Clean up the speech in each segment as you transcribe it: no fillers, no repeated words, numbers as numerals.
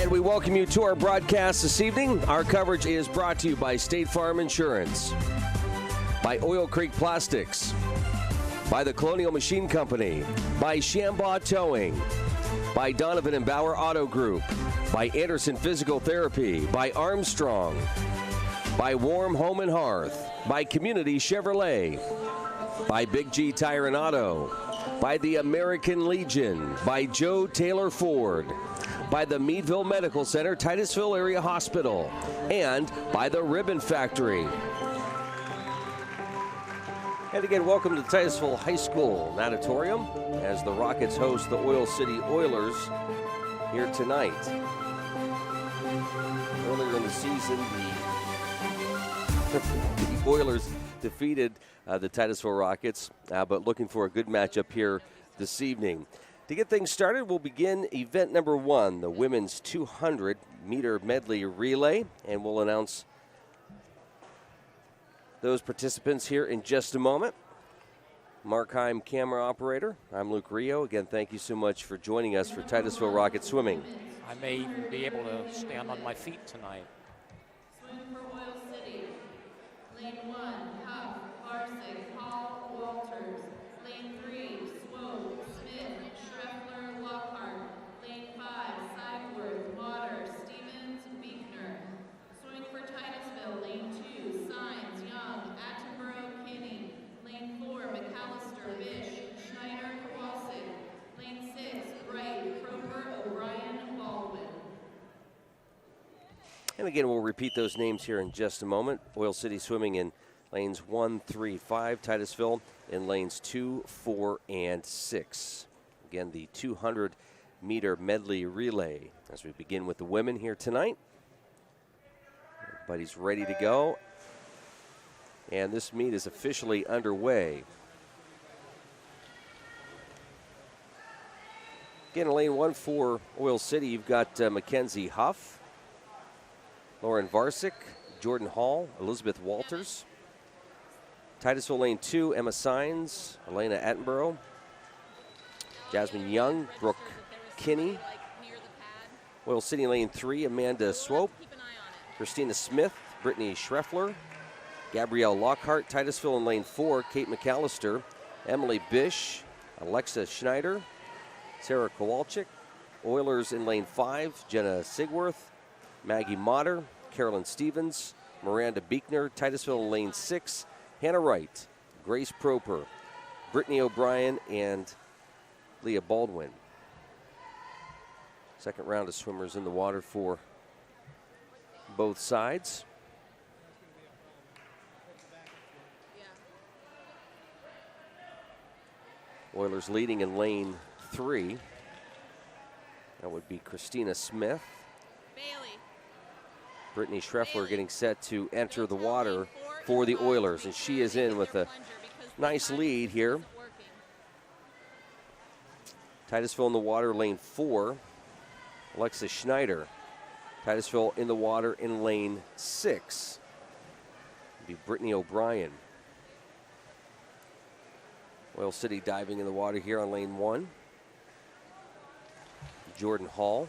And we welcome you to our broadcast this evening. Our coverage is brought to you by State Farm Insurance, by Oil Creek Plastics, by the Colonial Machine Company, by Shambaugh Towing, by Donovan and Bauer Auto Group, by Anderson Physical Therapy, by Armstrong, by Warm Home and Hearth, by Community Chevrolet, by Big G Tire and Auto, by the American Legion, by Joe Taylor Ford, by the Meadville Medical Center, Titusville Area Hospital, and by the Ribbon Factory. And again, welcome to the Titusville High School Natatorium as the Rockets host the Oil City Oilers here tonight. Earlier in the season, the Oilers defeated the Titusville Rockets, but looking for a good matchup here this evening. To get things started, we'll begin event number 1, the women's 200-meter medley relay, and we'll announce those participants here in just a moment. Mark Heim, camera operator. I'm Luke Rio. Again, thank you so much for joining us for Titusville Rocket Swimming. I may even be able to stand on my feet tonight. Swim for Oil City. Lane 1, Huff, Larsick, Hall, Walters. Lane 3, Swope, Smith, Schreffler, Lockhart. Lane 5, Seibworth, Water, Stevens, Beekner. Swimming for Titusville, Lane 2, Signs, Young, Attenborough, Kinney. Lane 4, McAllister, Bish, Schneider, Kowalczyk. Lane 6, Wright, Kroper, O'Brien, Baldwin. And again, we'll repeat those names here in just a moment. Oil City swimming in lanes 1, 3, 5. Titusville in lanes 2, 4, and 6. Again, the 200-meter medley relay as we begin with the women here tonight. Everybody's ready to go. And this meet is officially underway. Again, in lane 1 for Oil City, you've got Mackenzie Huff, Lauren Varsick, Jordan Hall, Elizabeth Walters. Titusville lane 2, Emma Signs, Elena Attenborough, Jasmine Young, Brooke Kinney. Oil City lane 3, Amanda Swope, Christina Smith, Brittany Schreffler, Gabrielle Lockhart. Titusville in lane 4, Kate McAllister, Emily Bish, Alexa Schneider, Sarah Kowalczyk. Oilers in lane 5, Jenna Sigworth, Maggie Motter, Carolyn Stevens, Miranda Beekner. Titusville in lane 6, Hannah Wright, Grace Proper, Brittany O'Brien, and Leah Baldwin. Second round of swimmers in the water for both sides. Oilers leading in lane 3. That would be Christina Smith. Bailey. Brittany Schreffler getting set to enter the water for the Oilers, and she is in with a nice lead here. Titusville in the water, lane 4, Alexa Schneider. Titusville in the water in lane 6. It'll be Brittany O'Brien. Oil City diving in the water here on lane 1. Jordan Hall.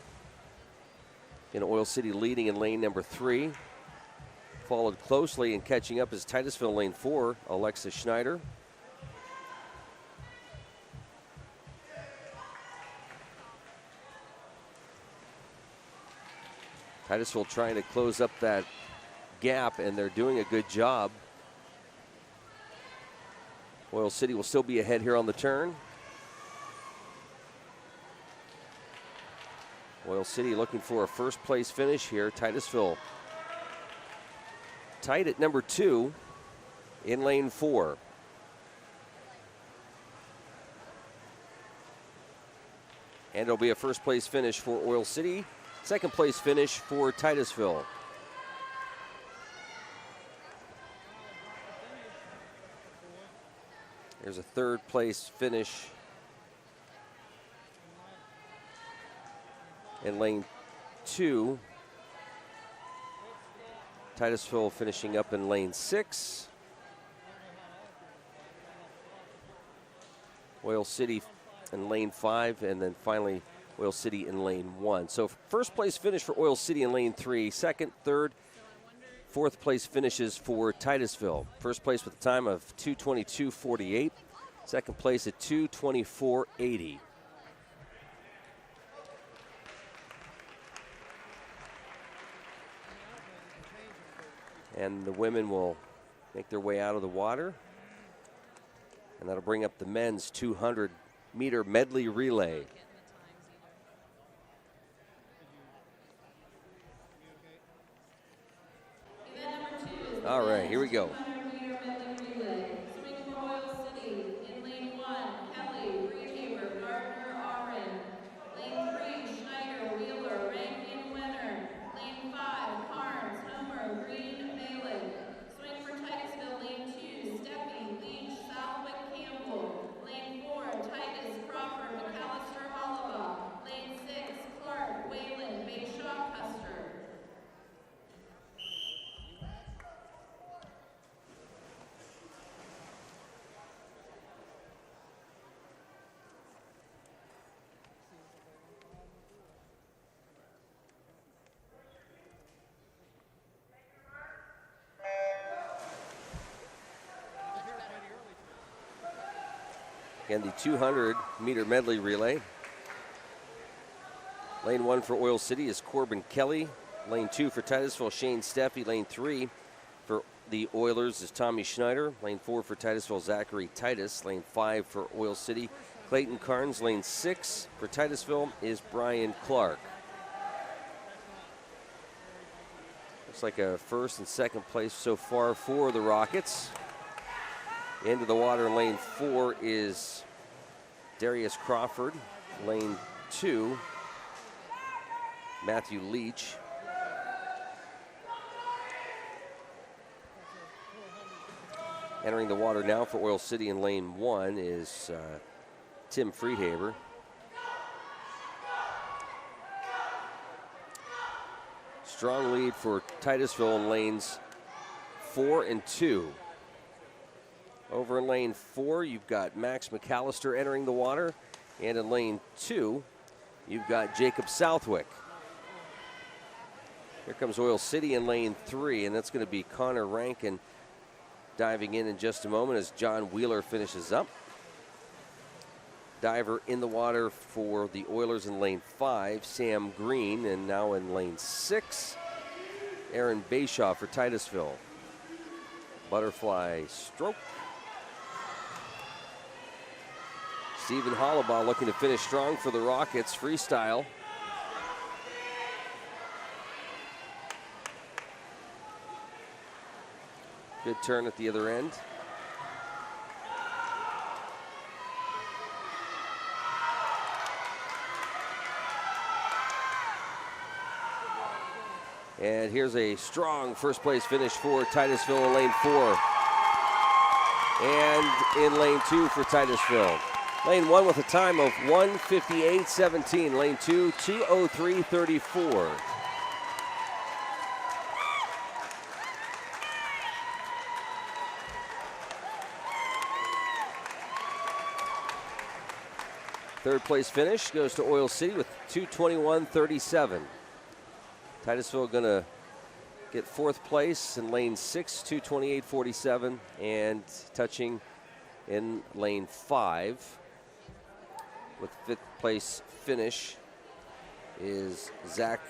In Oil City leading in lane number 3. Followed closely and catching up is Titusville lane 4, Alexa Schneider. Titusville trying to close up that gap, and they're doing a good job. Oil City will still be ahead here on the turn. Oil City looking for a first place finish here. Titusville tight at number 2 in lane 4. And it'll be a first place finish for Oil City. Second place finish for Titusville. There's a third place finish in lane 2. Titusville finishing up in lane 6. Oil City in lane 5, and then finally Oil City in lane 1. So first place finish for Oil City in lane 3. Second, third, fourth place finishes for Titusville. First place with a time of 2:22.48. Second place at 2:24.80. And the women will make their way out of the water. And that'll bring up the men's 200-meter medley relay. All right, here we go. Again, the 200-meter medley relay. Lane 1 for Oil City is Corbin Kelly. Lane 2 for Titusville, Shane Steffi. Lane 3 for the Oilers is Tommy Schneider. Lane 4 for Titusville, Zachary Titus. Lane 5 for Oil City, Clayton Carnes. Lane 6 for Titusville is Brian Clark. Looks like a first and second place so far for the Rockets. Into the water in lane 4 is Darius Crawford. Lane 2, Matthew Leach. Entering the water now for Oil City in lane 1 is Tim Friedhaber. Strong lead for Titusville in lanes 4 and 2. Over in lane 4, you've got Max McAllister entering the water. And in lane 2, you've got Jacob Southwick. Here comes Oil City in lane 3, and that's going to be Connor Rankin diving in just a moment as John Wheeler finishes up. Diver in the water for the Oilers in lane 5, Sam Green, and now in lane 6, Aaron Bayshaw for Titusville. Butterfly stroke. Stephen Hollabaugh looking to finish strong for the Rockets. Freestyle. Good turn at the other end. And here's a strong first place finish for Titusville in lane 4. And in lane 2 for Titusville. Lane 1 with a time of 1:58.17. Lane 2, 2:03.34. Third place finish goes to Oil City with 2:21.37. Titusville going to get fourth place in lane 6, 2:28.47, and touching in lane 5 with fifth place finish is Zach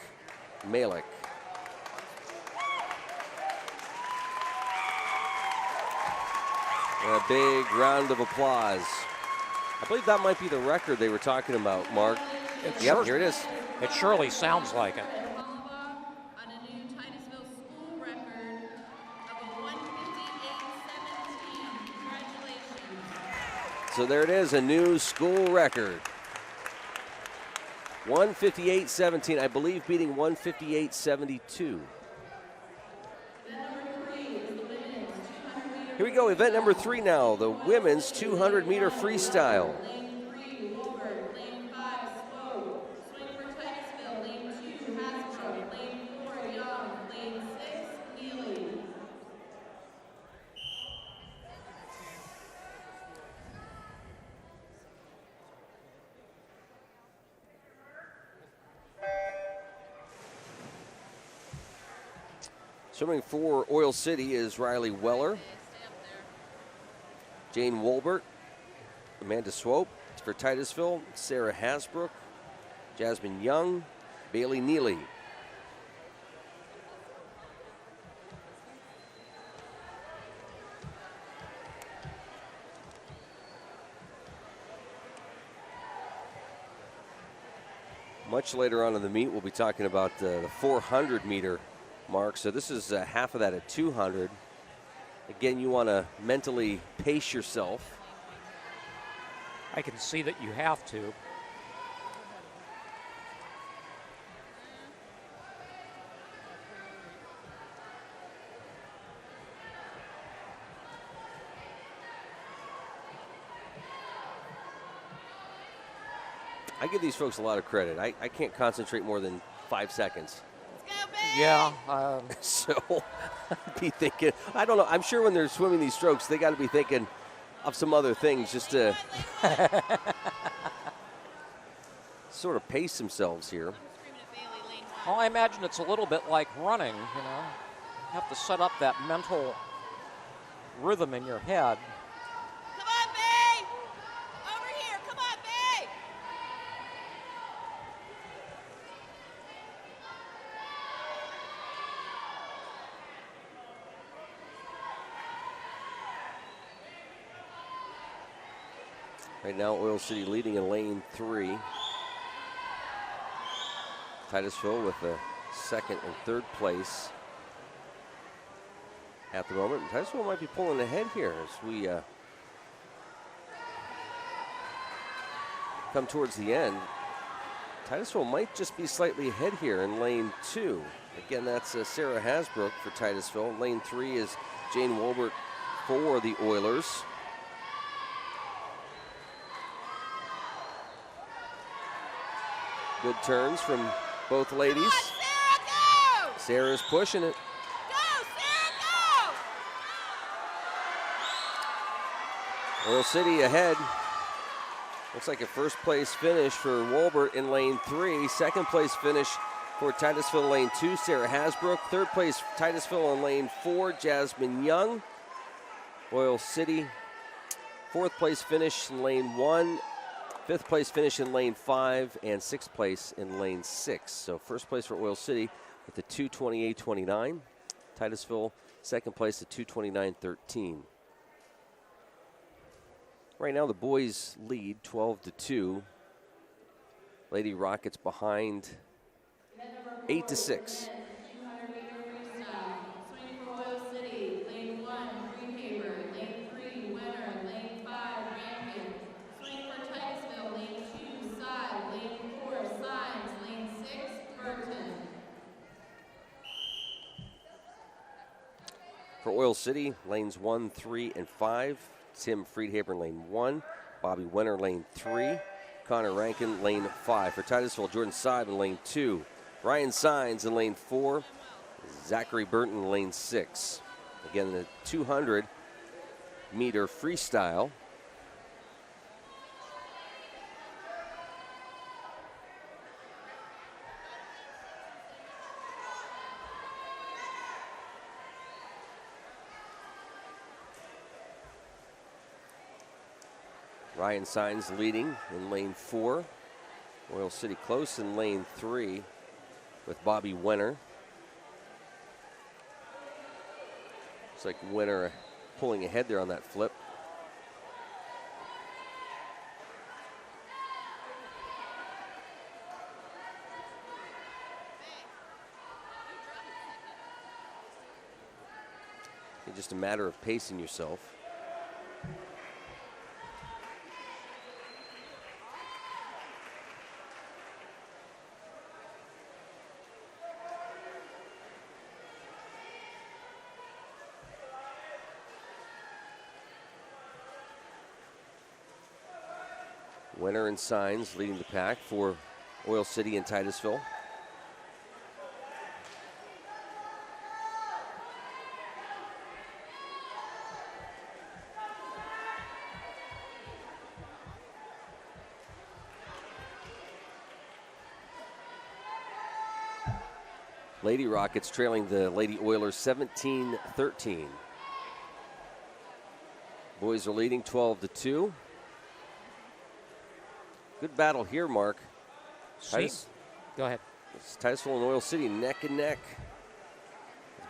Malik. And a big round of applause. I believe that might be the record they were talking about, Mark. Yep, here it is. It surely sounds like it. So there it is, a new school record. 1:58.17, I believe beating 1:58.72. Here we go, event number 3 now, the women's 200-meter freestyle. Swimming for Oil City is Riley Weller, Jane Wolbert, Amanda Swope. For Titusville, Sarah Hasbrook, Jasmine Young, Bailey Neely. Much later on in the meet, we'll be talking about the 400-meter mark. So this is half of that at 200. Again, you want to mentally pace yourself. I can see that you have to. I give these folks a lot of credit. I can't concentrate more than 5 seconds. Yeah. So I'd be thinking, I don't know, I'm sure when they're swimming these strokes, they got to be thinking of some other things just to sort of pace themselves here. Well, I imagine it's a little bit like running, you know. You have to set up that mental rhythm in your head. Come on, Bay! Over here, come on, Bay! Right now, Oil City leading in lane 3. Titusville with the second and third place at the moment. And Titusville might be pulling ahead here as we come towards the end. Titusville might just be slightly ahead here in lane 2. Again, that's Sarah Hasbrook for Titusville. Lane 3 is Jane Wolbert for the Oilers. Good turns from both ladies. On, Sarah, go! Sarah's pushing it. Go, Sarah, go! Oil City ahead. Looks like a first place finish for Wolbert in lane 3. Second place finish for Titusville in lane 2, Sarah Hasbrook. Third place, Titusville in lane 4, Jasmine Young. Oil City, fourth place finish in lane 1. Fifth place finish in lane 5 and sixth place in lane 6. So first place for Oil City with the 2:28.29. Titusville second place at 2:29.13. Right now the boys lead 12-2. Lady Rockets behind 8-6. For Oil City, lanes 1, 3, and 5. Tim Friedhaber in lane 1. Bobby Wenner lane 3. Connor Rankin lane 5. For Titusville, Jordan Seib in lane 2. Ryan Sines in lane 4. Zachary Burton lane 6. Again, the 200-meter freestyle. Ryan Sines leading in lane 4. Oil City close in lane 3 with Bobby Wenner. Looks like Wenner pulling ahead there on that flip. It's just a matter of pacing yourself. Wenner and Sines leading the pack for Oil City and Titusville. Lady Rockets trailing the Lady Oilers 17-13. Boys are leading 12-2. Good battle here, Mark. Go ahead. It's Titusville and Oil City neck and neck.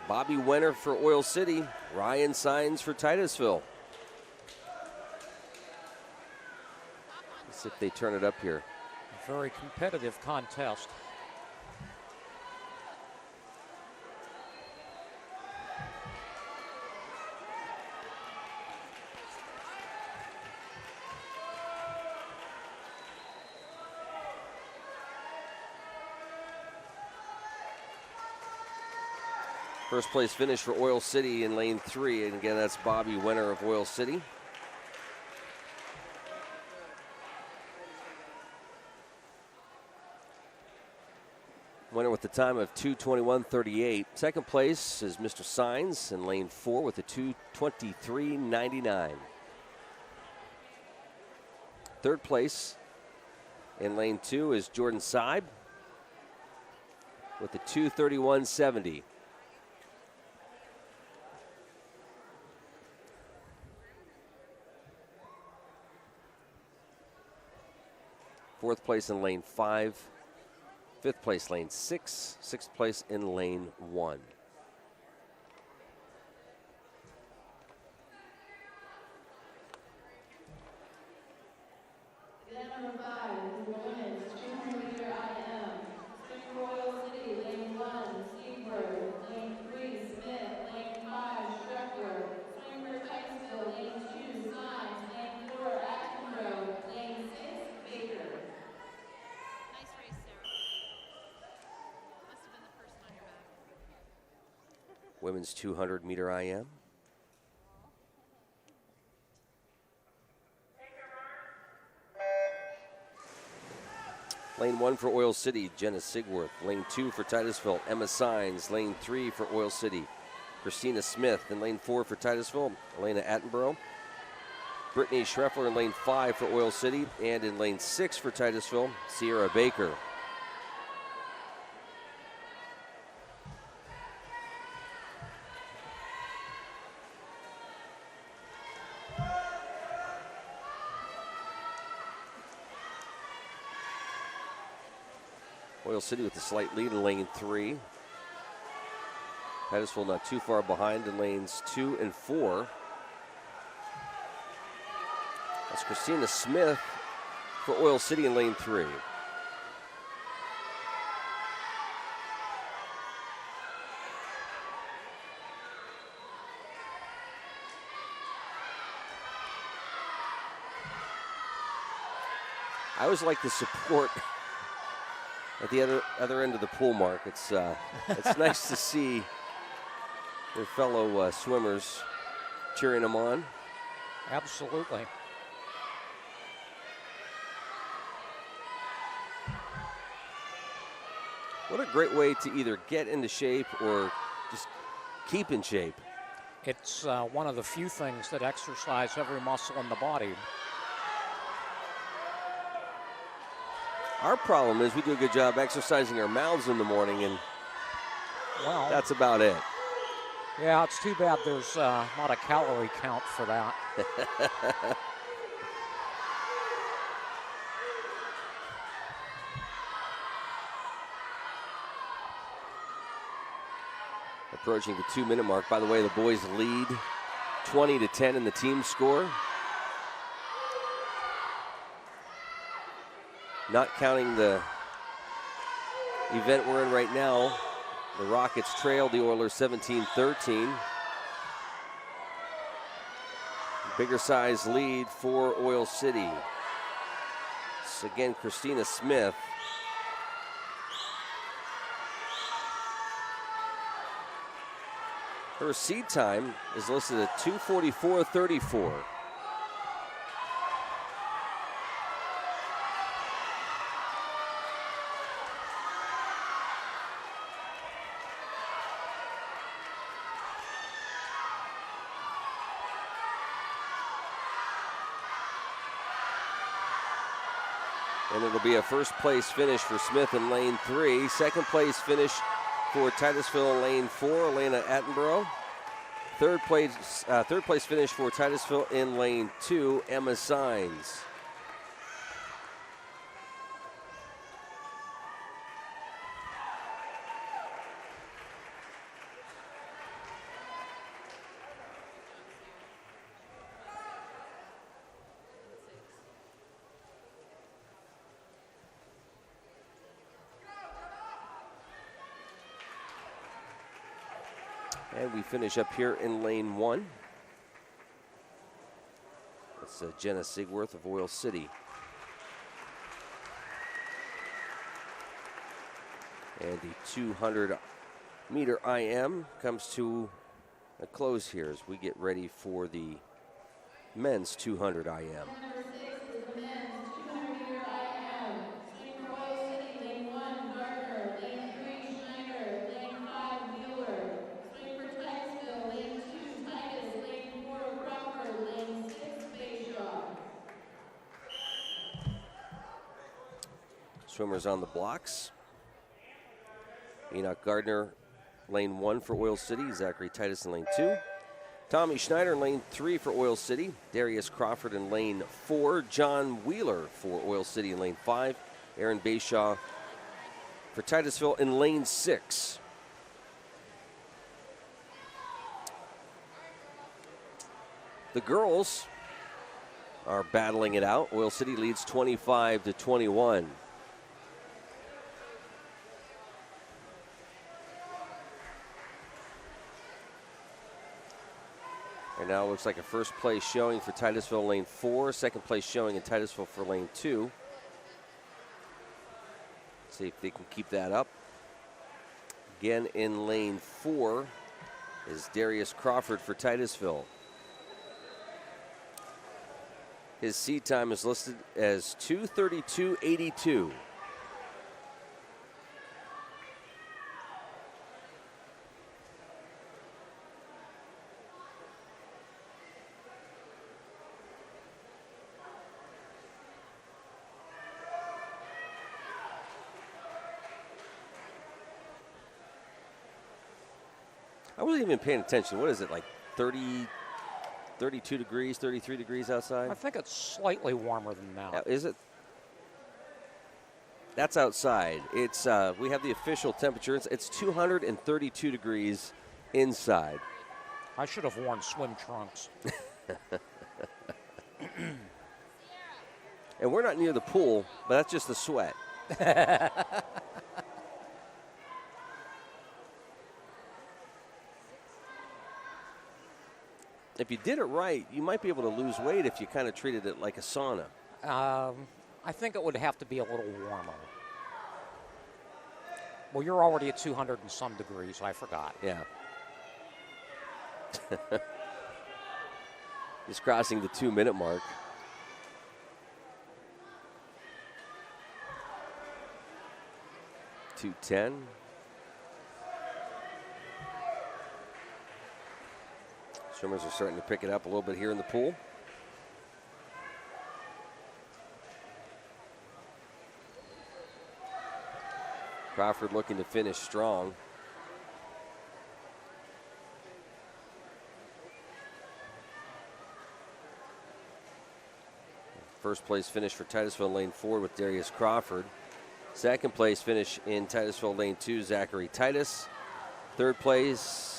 Bobby Wenner for Oil City. Ryan Signs for Titusville. Let's see if they turn it up here. A very competitive contest. First place finish for Oil City in lane 3. And again, that's Bobby Wenner of Oil City. Winner with the time of 2:21.38. Second place is Mr. Signs in lane 4 with a 2:23.99. Third place in lane 2 is Jordan Seib with a 2:31.70. Fourth place in lane 5. Fifth place lane 6. Sixth place in lane 1. Event number 5 is the women's 200-meter IM. Spring for Oil City, lane 1, Seaburg, lane 3, Smith, lane 5, Streckler, swing for Titusville, lane 2, Signs, lane 4, Attenborough, lane 6, Baker. Nice race, Sarah. Must have been the first on your back. Women's 200-meter IM. Lane 1 for Oil City, Jenna Sigworth. Lane 2 for Titusville, Emma Signs. Lane 3 for Oil City, Christina Smith. In lane 4 for Titusville, Elena Attenborough. Brittany Schreffler in lane 5 for Oil City. And in lane 6 for Titusville, Sierra Baker. Oil City with a slight lead in lane 3. Titusville not too far behind in lanes 2 and 4. That's Christina Smith for Oil City in lane 3. I always like the support at the other end of the pool, Mark. It's nice to see their fellow swimmers cheering them on. Absolutely. What a great way to either get into shape or just keep in shape. It's one of the few things that exercise every muscle in the body. Our problem is we do a good job exercising our mouths in the morning, and Well, that's about it. yeah, it's too bad there's not a calorie count for that. Approaching the 2-minute mark. By the way, the boys lead 20-10 in the team score. Not counting the event we're in right now, the Rockets trail the Oilers 17-13. Bigger size lead for Oil City. It's again Christina Smith. Her seed time is listed at 2:44.34. And it'll be a first place finish for Smith in lane 3. Second place finish for Titusville in lane 4, Elena Attenborough. Third place finish for Titusville in lane 2, Emma Sines. And we finish up here in lane 1. That's Jenna Sigworth of Oil City. And the 200-meter IM comes to a close here as we get ready for the men's 200 IM. Number 6 is the men's 200-meter IM. Swing for Oil City, lane 1, Gardner, lane 3, Schneider, lane 5, Wheeler. Swing for Titusville, lane 2, Titus, lane 4, Crawford, lane 6, Bayshaw. Swimmers on the blocks. Enoch Gardner, lane 1 for Oil City. Zachary Titus in lane 2. Tommy Schneider in lane 3 for Oil City. Darius Crawford in lane 4. John Wheeler for Oil City in lane 5. Aaron Bayshaw for Titusville in lane 6. The girls are battling it out. Oil City leads 25-21. And now it looks like a first place showing for Titusville lane 4, second place showing in Titusville for lane 2. See if they can keep that up. Again in lane 4 is Darius Crawford for Titusville. His seed time is listed as 2:32.82. I wasn't even paying attention. What is it, like 30, 32 degrees, 33 degrees outside? I think it's slightly warmer than now. Is it? That's outside. It's we have the official temperature. It's 232 degrees inside. I should have worn swim trunks. And we're not near the pool, but that's just the sweat. If you did it right, you might be able to lose weight if you kind of treated it like a sauna. I think it would have to be a little warmer. Well, you're already at 200 and some degrees. I forgot. Yeah. Just crossing the 2-minute mark. .210. Swimmers are starting to pick it up a little bit here in the pool. Crawford looking to finish strong. First place finish for Titusville lane 4 with Darius Crawford. Second place finish in Titusville lane 2, Zachary Titus. Third place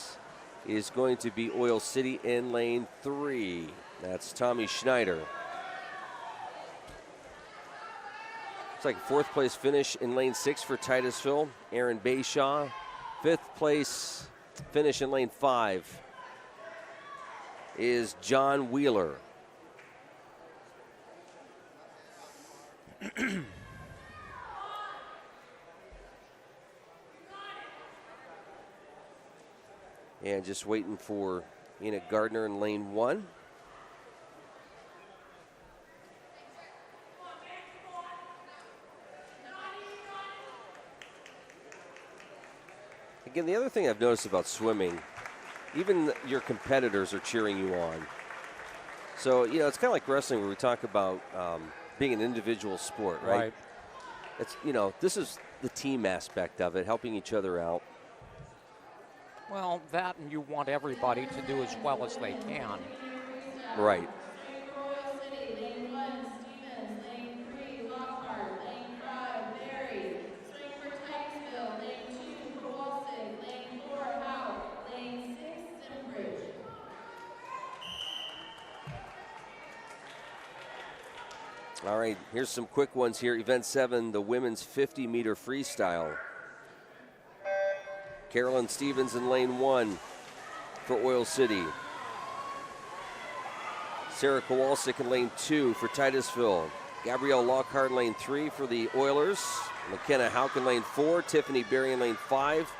is going to be Oil City in lane 3. That's Tommy Schneider. Looks like a fourth place finish in lane 6 for Titusville, Aaron Bayshaw. Fifth place finish in lane 5 is John Wheeler. And just waiting for Enoch Gardner in lane 1. Again, the other thing I've noticed about swimming, even your competitors are cheering you on. So, you know, it's kind of like wrestling where we talk about being an individual sport, right? Right. It's, you know, this is the team aspect of it, helping each other out. Well, that and you want everybody to do as well as they can. Right. Royal City, lane 1, Stevens, lane 3, Lockhart, lane 5, Berry, swing for Titusville, lane 2, Kowalczyk, lane 4, Howe, lane 6, Simbridge. All right, here's some quick ones here. Event 7, the women's 50-meter freestyle. Carolyn Stevens in lane 1 for Oil City. Sarah Kowalczyk in lane 2 for Titusville. Gabrielle Lockhart in lane 3 for the Oilers. McKenna Houck in lane 4. Tiffany Berry in lane 5.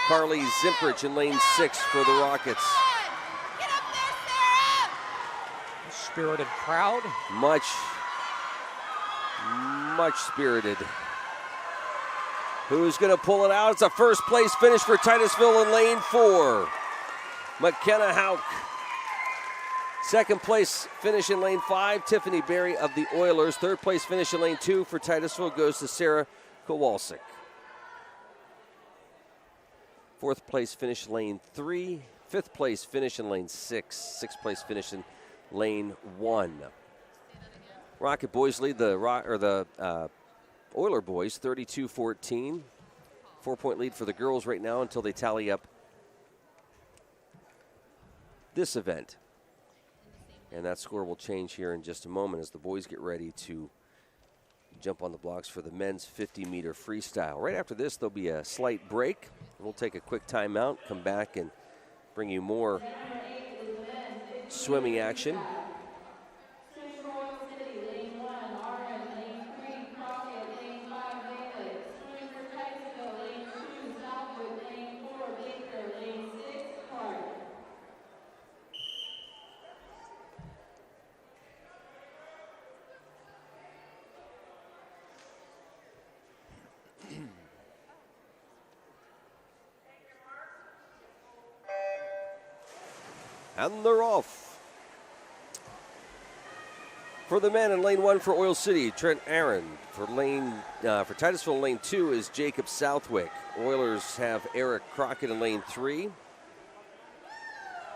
Carly Zimprich in lane 6 for the Rockets. Get up there, Sarah! Spirited crowd. Much spirited. Who's going to pull it out? It's a first place finish for Titusville in lane 4. McKenna Houck. Second place finish in lane 5, Tiffany Berry of the Oilers. Third place finish in lane 2 for Titusville goes to Sarah Kowalczyk. Fourth place finish lane 3. Fifth place finish in lane 6. Sixth place finish in lane 1. Rocket boys lead the Oiler boys 32-14. 4-point lead for the girls right now until they tally up this event. And that score will change here in just a moment as the boys get ready to jump on the blocks for the men's 50-meter freestyle. Right after this, there'll be a slight break. We'll take a quick timeout, come back and bring you more swimming action. And they're off. For the men in lane 1 for Oil City, Trent Aaron. For Titusville in lane 2 is Jacob Southwick. Oilers have Eric Crockett in lane 3.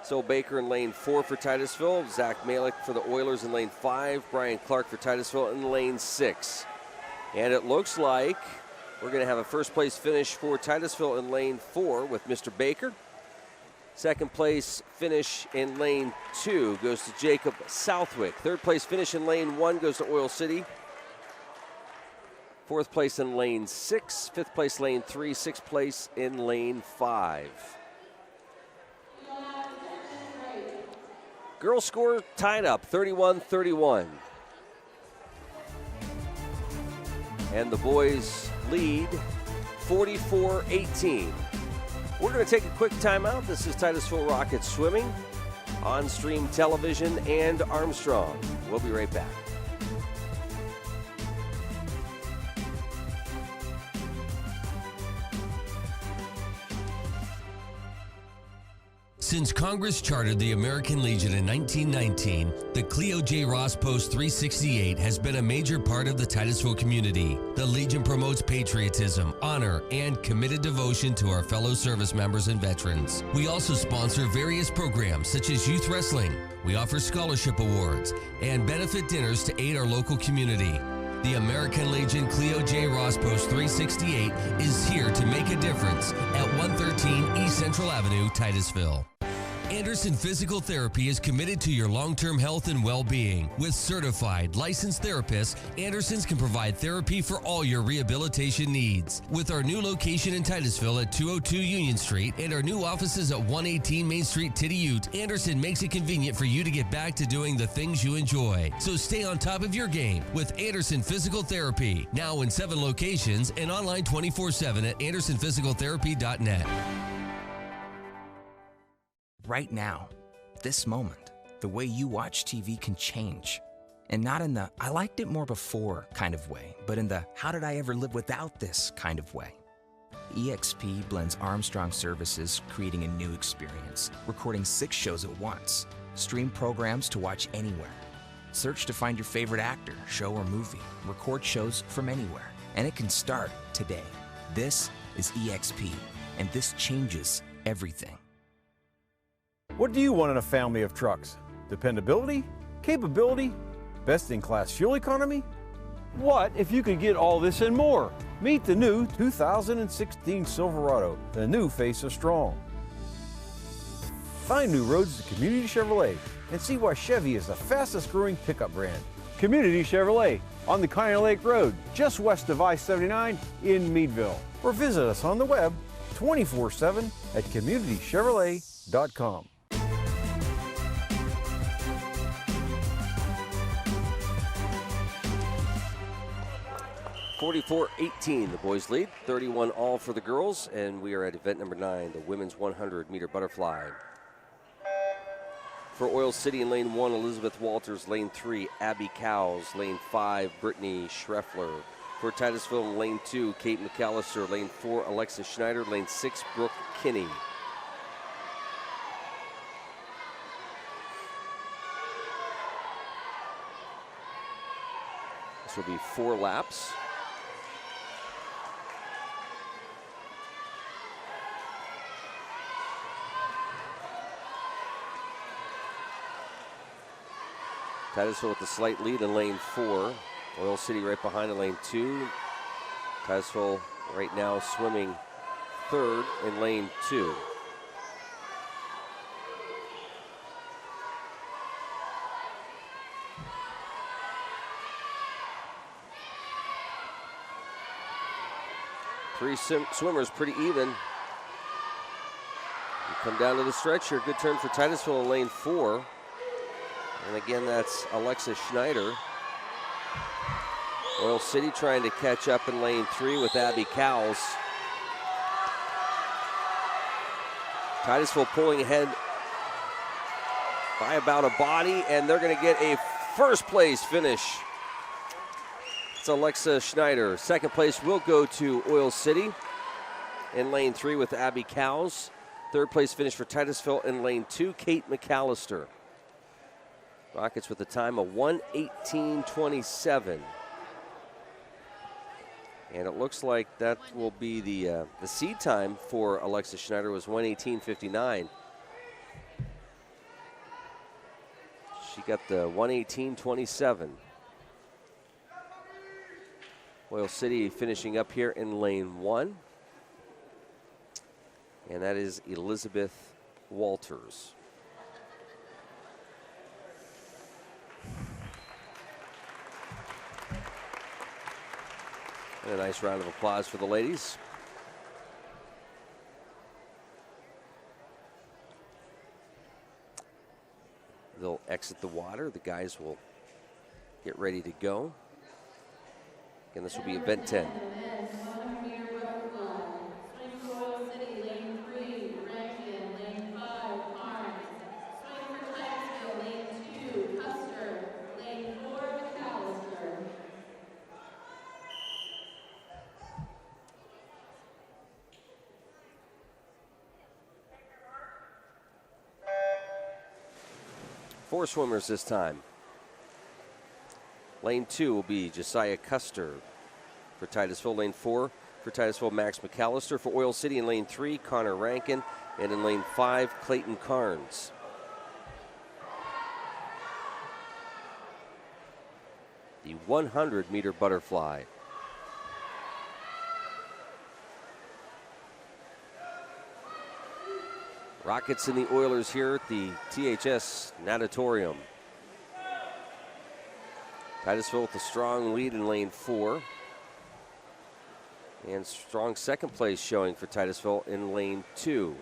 So Baker in lane 4 for Titusville. Zach Malik for the Oilers in lane 5. Brian Clark for Titusville in lane 6. And it looks like we're going to have a first place finish for Titusville in lane 4 with Mr. Baker. Second place finish in lane 2 goes to Jacob Southwick. Third place finish in lane 1 goes to Oil City. Fourth place in lane 6. Fifth place lane 3. Sixth place in lane 5. Girls score tied up 31-31. And the boys lead 44-18. We're going to take a quick timeout. This is Titusville Rockets Swimming on Stream Television and Armstrong. We'll be right back. Since Congress chartered the American Legion in 1919, the Cleo J. Ross Post 368 has been a major part of the Titusville community. The Legion promotes patriotism, honor, and committed devotion to our fellow service members and veterans. We also sponsor various programs such as youth wrestling. We offer scholarship awards and benefit dinners to aid our local community. The American Legion Cleo J. Ross Post 368 is here to make a difference at 113 East Central Avenue, Titusville. Anderson Physical Therapy is committed to your long-term health and well-being. With certified, licensed therapists, Andersons can provide therapy for all your rehabilitation needs. With our new location in Titusville at 202 Union Street and our new offices at 118 Main Street, Tityute, Anderson makes it convenient for you to get back to doing the things you enjoy. So stay on top of your game with Anderson Physical Therapy. Now in 7 locations and online 24/7 at andersonphysicaltherapy.net. Right now, this moment, the way you watch TV can change. And not in the "I liked it more before" kind of way, but in the "how did I ever live without this" kind of way. EXP blends Armstrong services, creating a new experience, recording 6 shows at once. Stream programs to watch anywhere. Search to find your favorite actor, show, or movie. Record shows from anywhere. And it can start today. This is EXP, and this changes everything. What do you want in a family of trucks? Dependability? Capability? Best-in-class fuel economy? What if you could get all this and more? Meet the new 2016 Silverado, the new face of strong. Find new roads to Community Chevrolet and see why Chevy is the fastest growing pickup brand. Community Chevrolet on the Coney Lake Road, just west of I-79 in Meadville. Or visit us on the web 24/7 at communitychevrolet.com. 44-18, the boys lead. 31 all for the girls, and we are at event number 9, the women's 100-meter butterfly. For Oil City in lane 1, Elizabeth Walters. Lane 3, Abby Cowles. Lane 5, Brittany Schreffler. For Titusville in lane 2, Kate McAllister. Lane 4, Alexa Schneider. Lane 6, Brooke Kinney. This will be 4 laps. Titusville with the slight lead in lane 4. Oil City right behind in lane 2. Titusville right now swimming third in lane 2. Three swimmers pretty even. You come down to the stretch here. Good turn for Titusville in lane 4. And again, that's Alexa Schneider. Oil City trying to catch up in lane 3 with Abby Cowles. Titusville pulling ahead by about a body, and they're going to get a first place finish. It's Alexa Schneider. Second place will go to Oil City in lane 3 with Abby Cowles. Third place finish for Titusville in lane 2, Kate McAllister. Rockets with a time of 1:18.27. And it looks like that will be the seed time for Alexa Schneider was 1:18.59. She got the 1:18.27. Oil City finishing up here in lane 1. And that is Elizabeth Walters. And a nice round of applause for the ladies. They'll exit the water. The guys will get ready to go. Again, this will be event 10. Four swimmers this time. Lane 2 will be Josiah Custer for Titusville. Lane 4 for Titusville, Max McAllister. For Oil City in lane 3, Connor Rankin. And in lane 5, Clayton Carnes. The 100-meter butterfly. Rockets and the Oilers here at the THS Natatorium. Titusville with a strong lead in lane 4. And strong second place showing for Titusville in lane 2.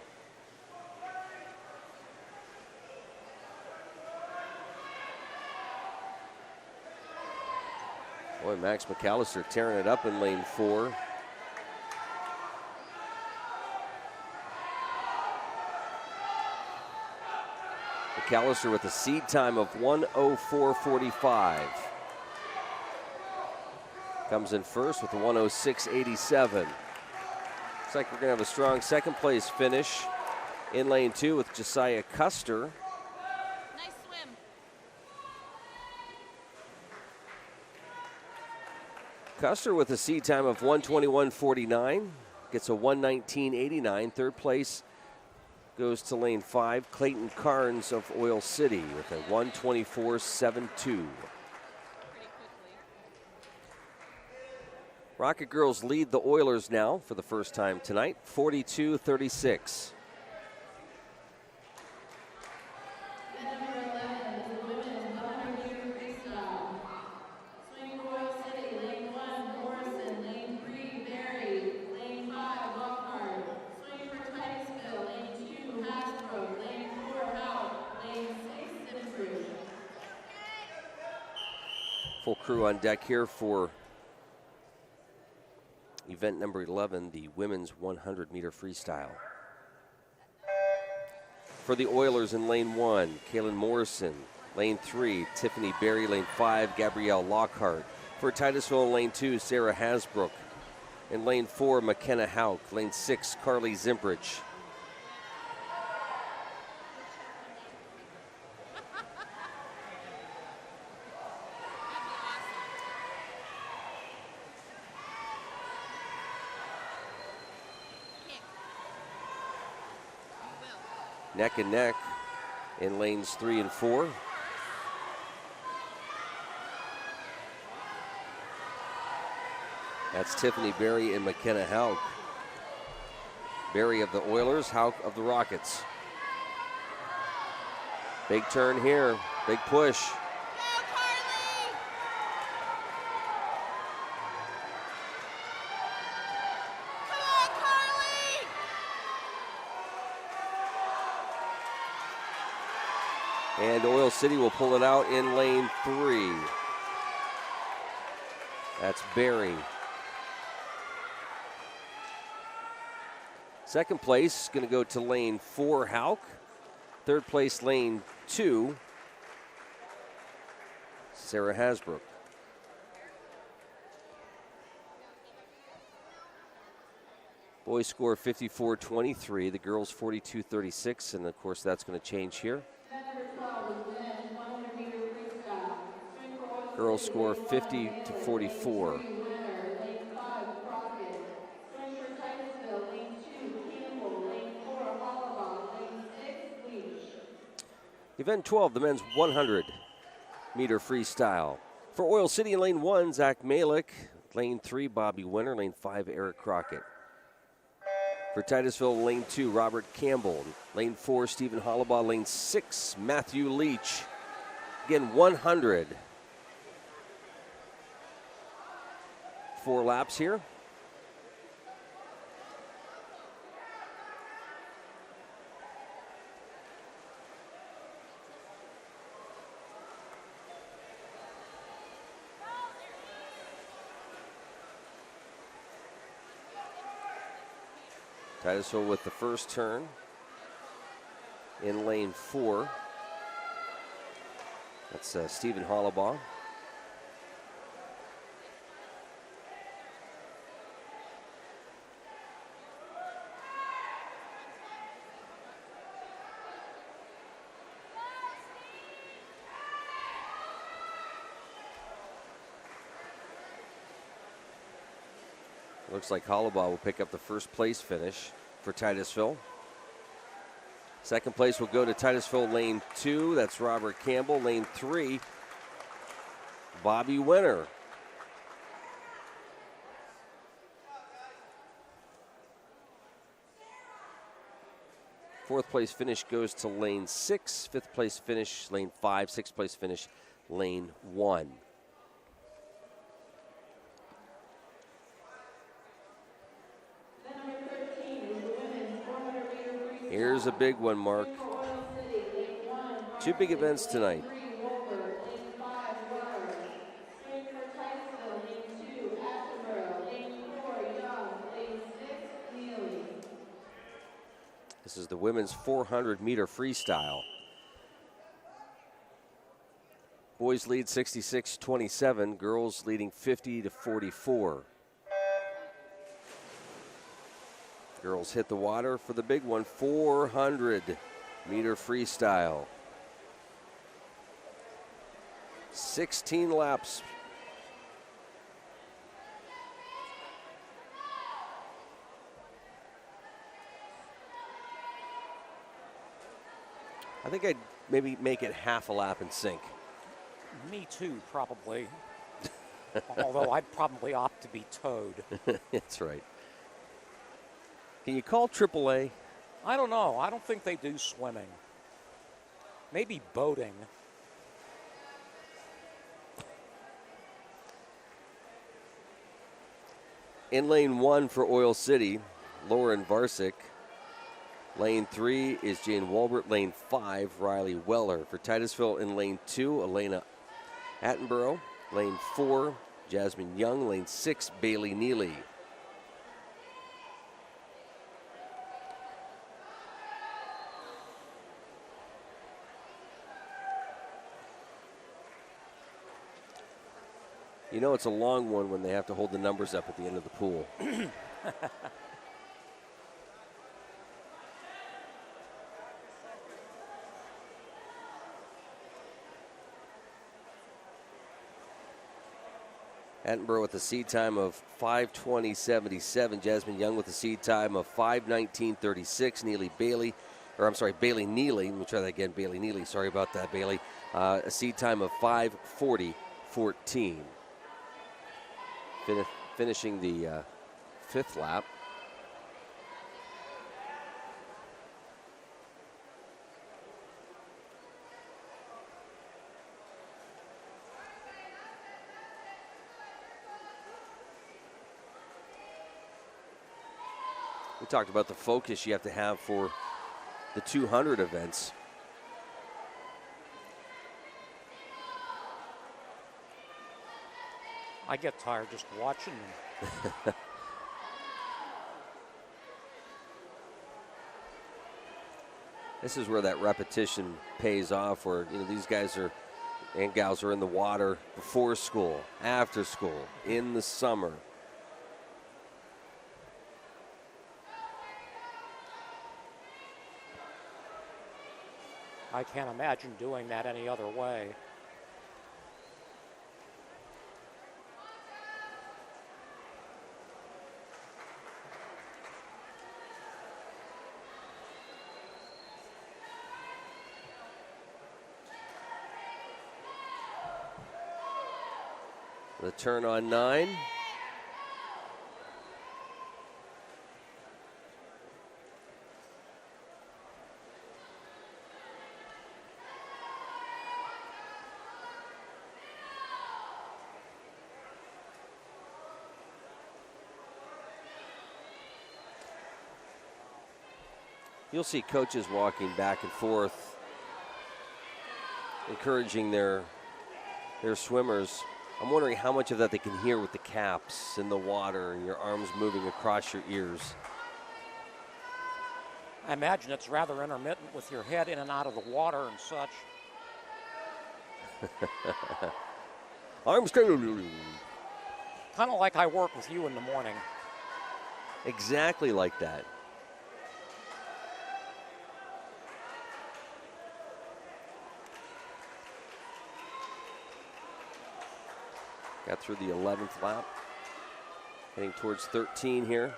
Boy, Max McAllister tearing it up in lane 4. McAllister with a seed time of 1:04.45. Comes in first with a 1:06.87. Looks like we're going to have a strong second place finish in lane 2 with Josiah Custer. Nice swim. Custer with a seed time of 1:21.49. Gets a 1:19.89. Third place goes to lane 5, Clayton Carnes of Oil City with a 1:24.72. Rocket Girls lead the Oilers now for the first time tonight, 42-36. Number 11 is the women's 100-meter freestyle. Swing for Oil City, lane 1, Morrison, lane 3, Berry, lane 5, Lockhart. Swing for Titusville, lane 2, Hasbrook, lane 4, Howe, lane 6, Simsbury. Full crew on deck here for event number 11, the women's 100-meter freestyle. For the Oilers in lane 1, Kaylin Morrison. Lane 3, Tiffany Berry. Lane 5, Gabrielle Lockhart. For Titusville in lane 2, Sarah Hasbrook. In lane 4, McKenna Hauk. Lane 6, Carly Zimbrich. Neck and neck in lanes 3 and 4. That's Tiffany Berry and McKenna Hauk. Berry of the Oilers, Hauk of the Rockets. Big turn here, big push. And Oil City will pull it out in lane 3. That's Berry. Second place going to go to lane 4, Hauk. Third place, lane 2, Sarah Hasbrook. Boys score 54-23, the girls 42-36, and of course that's going to change here. Girls score 50-44. Event 12, the men's 100-meter freestyle. For Oil City in lane 1, Zach Malik. Lane 3, Bobby Winter. Lane 5, Eric Crockett. For Titusville, lane 2, Robert Campbell. Lane 4, Stephen Hollabaugh. Lane 6, Matthew Leach. Again, 100. 4 laps here. Titusville with the first turn in lane 4. That's Stephen Hollabaugh. Looks like Hollabaugh will pick up the first place finish for Titusville. Second place will go to Titusville lane 2. That's Robert Campbell. Lane 3, Bobby Winter. Fourth place finish goes to lane 6. Fifth place finish, lane 5. Sixth place finish, lane 1. Here's a big one, Mark. 2 big events tonight. This is the women's 400-meter freestyle. Boys lead 66-27, girls leading 50-44. Girls hit the water for the big one, 400-meter freestyle. 16 laps. I think I'd maybe make it half a lap and sink. Me too, probably. Although I'd probably opt to be towed. That's right. Can you call AAA? I don't know. I don't think they do swimming. Maybe boating. In lane 1 for Oil City, Lauren Varsic. Lane 3 is Jane Walbert. Lane 5, Riley Weller. For Titusville in lane 2, Elena Attenborough. Lane 4, Jasmine Young. Lane 6, Bailey Neely. You know it's a long one when they have to hold the numbers up at the end of the pool. Attenborough with a seed time of 5:20.77. Jasmine Young with a seed time of 5:19.36. Bailey Neely. Let me try that again. Bailey Neely. Sorry about that, Bailey. A seed time of 5:40.14. Finishing the 5th lap. We talked about the focus you have to have for the 200 events. I get tired just watching them. This is where that repetition pays off, where these guys and gals are in the water before school, after school, in the summer. I can't imagine doing that any other way. The turn on 9. You'll see coaches walking back and forth, encouraging their swimmers. I'm wondering how much of that they can hear with the caps in the water and your arms moving across your ears. I imagine it's rather intermittent with your head in and out of the water and such. Arms kind of like I work with you in the morning. Exactly like that. Got through the 11th lap. Heading towards 13 here.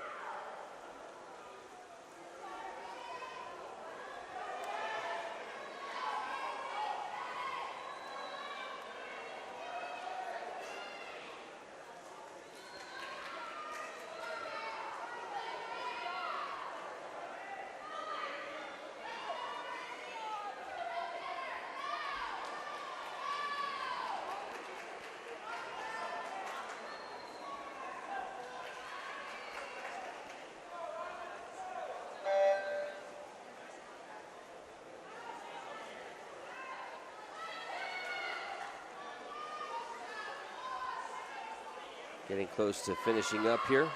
Getting close to finishing up here.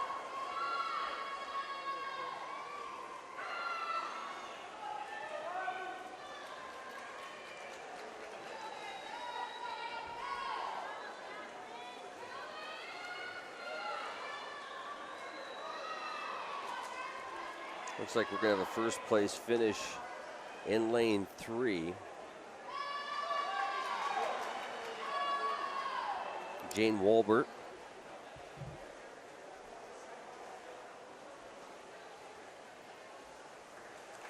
Looks like we're going to have a first place finish in lane 3. Jane Walbert.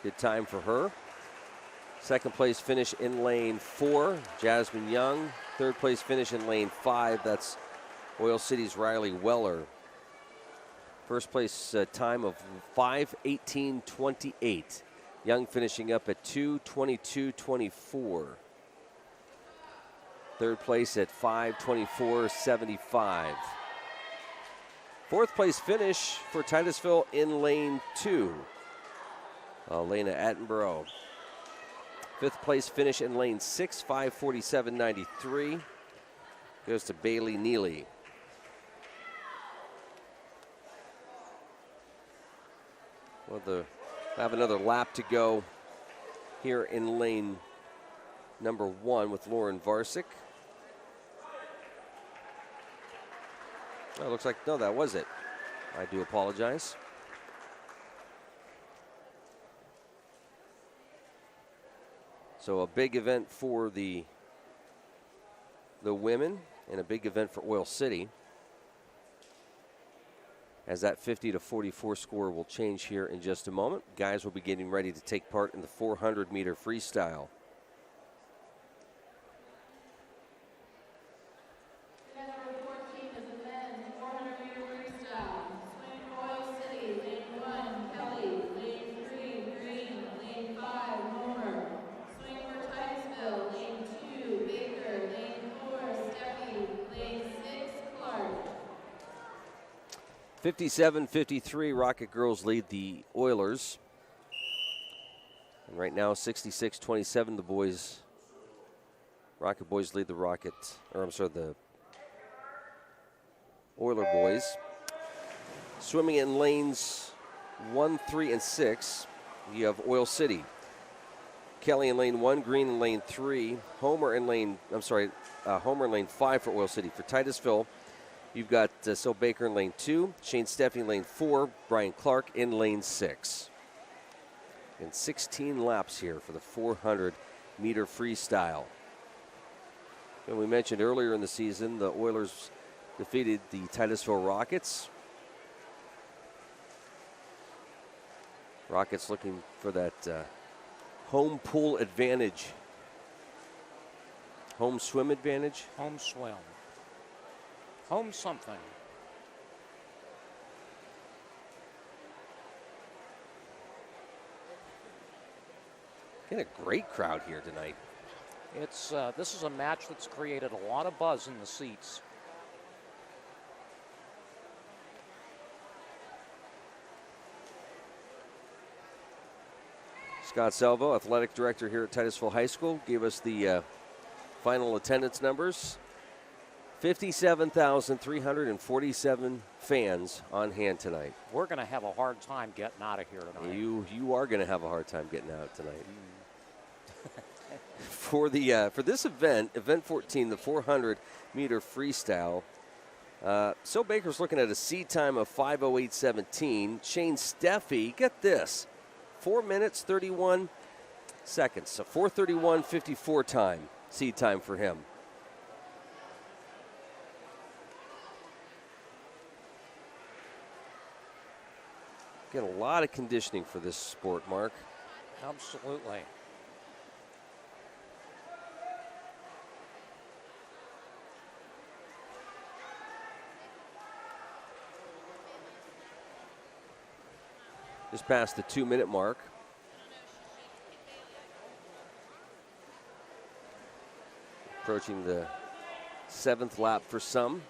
Good time for her. Second place finish in lane 4, Jasmine Young. Third place finish in lane 5, that's Oil City's Riley Weller. First place time of 5:18.28. Young finishing up at 2:22.24. Third place at 5:24.75. Fourth place finish for Titusville in lane 2, Elena Attenborough. Fifth place finish in lane 6, 5:47.93. Goes to Bailey Neely. We'll have another lap to go here in lane number 1 with Lauren Varsic. Oh, looks like, no, that was it. I do apologize. So a big event for the women and a big event for Oil City, as that 50-44 score will change here in just a moment. Guys will be getting ready to take part in the 400-meter freestyle. Number 14 is the men's 400-meter freestyle. Swing for Oil City, lane 1, Kelly, lane 3, Green, lane 5, Homer. Swing for Titusville, lane 2, Baker, lane 4, Steffi, lane 6, Clark. 57-53, Rocket Girls lead the Oilers. And right now, 66-27, the boys, Rocket boys lead the the Oiler boys. Swimming in lanes 1, 3, and 6, you have Oil City. Kelly in lane 1, Green in lane 3, Homer in lane 5 for Oil City. For Titusville, you've got Sil Baker in lane 2, Shane Steffi in lane 4, Brian Clark in lane 6. And 16 laps here for the 400-meter freestyle. And we mentioned earlier in the season, the Oilers defeated the Titusville Rockets. Rockets looking for that home pool advantage. Home swim advantage? Home swim. Home something. Get a great crowd here tonight. It's this is a match that's created a lot of buzz in the seats. Scott Salvo, athletic director here at Titusville High School, gave us the final attendance numbers. 57,347 fans on hand tonight. We're going to have a hard time getting out of here tonight. You are going to have a hard time getting out tonight. For this event, event 14, the 400-meter freestyle, Sil Baker's looking at a seed time of 5:08.17. Shane Steffi, get this, 4 minutes 31 seconds. So 4:31.54 time, seed time for him. Get a lot of conditioning for this sport, Mark. Absolutely. Just past the 2-minute mark. Approaching the 7th lap for some.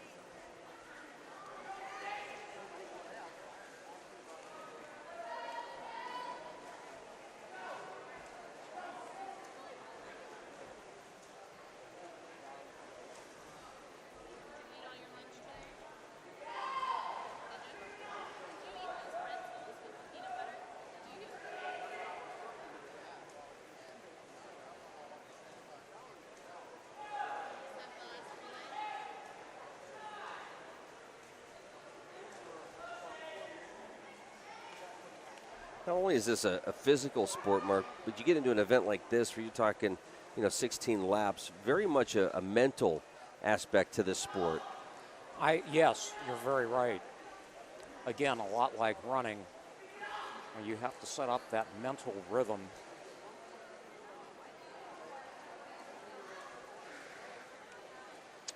Not only is this a physical sport, Mark, but you get into an event like this where you're talking, 16 laps, very much a mental aspect to this sport. Yes, you're very right. Again, a lot like running, where you have to set up that mental rhythm.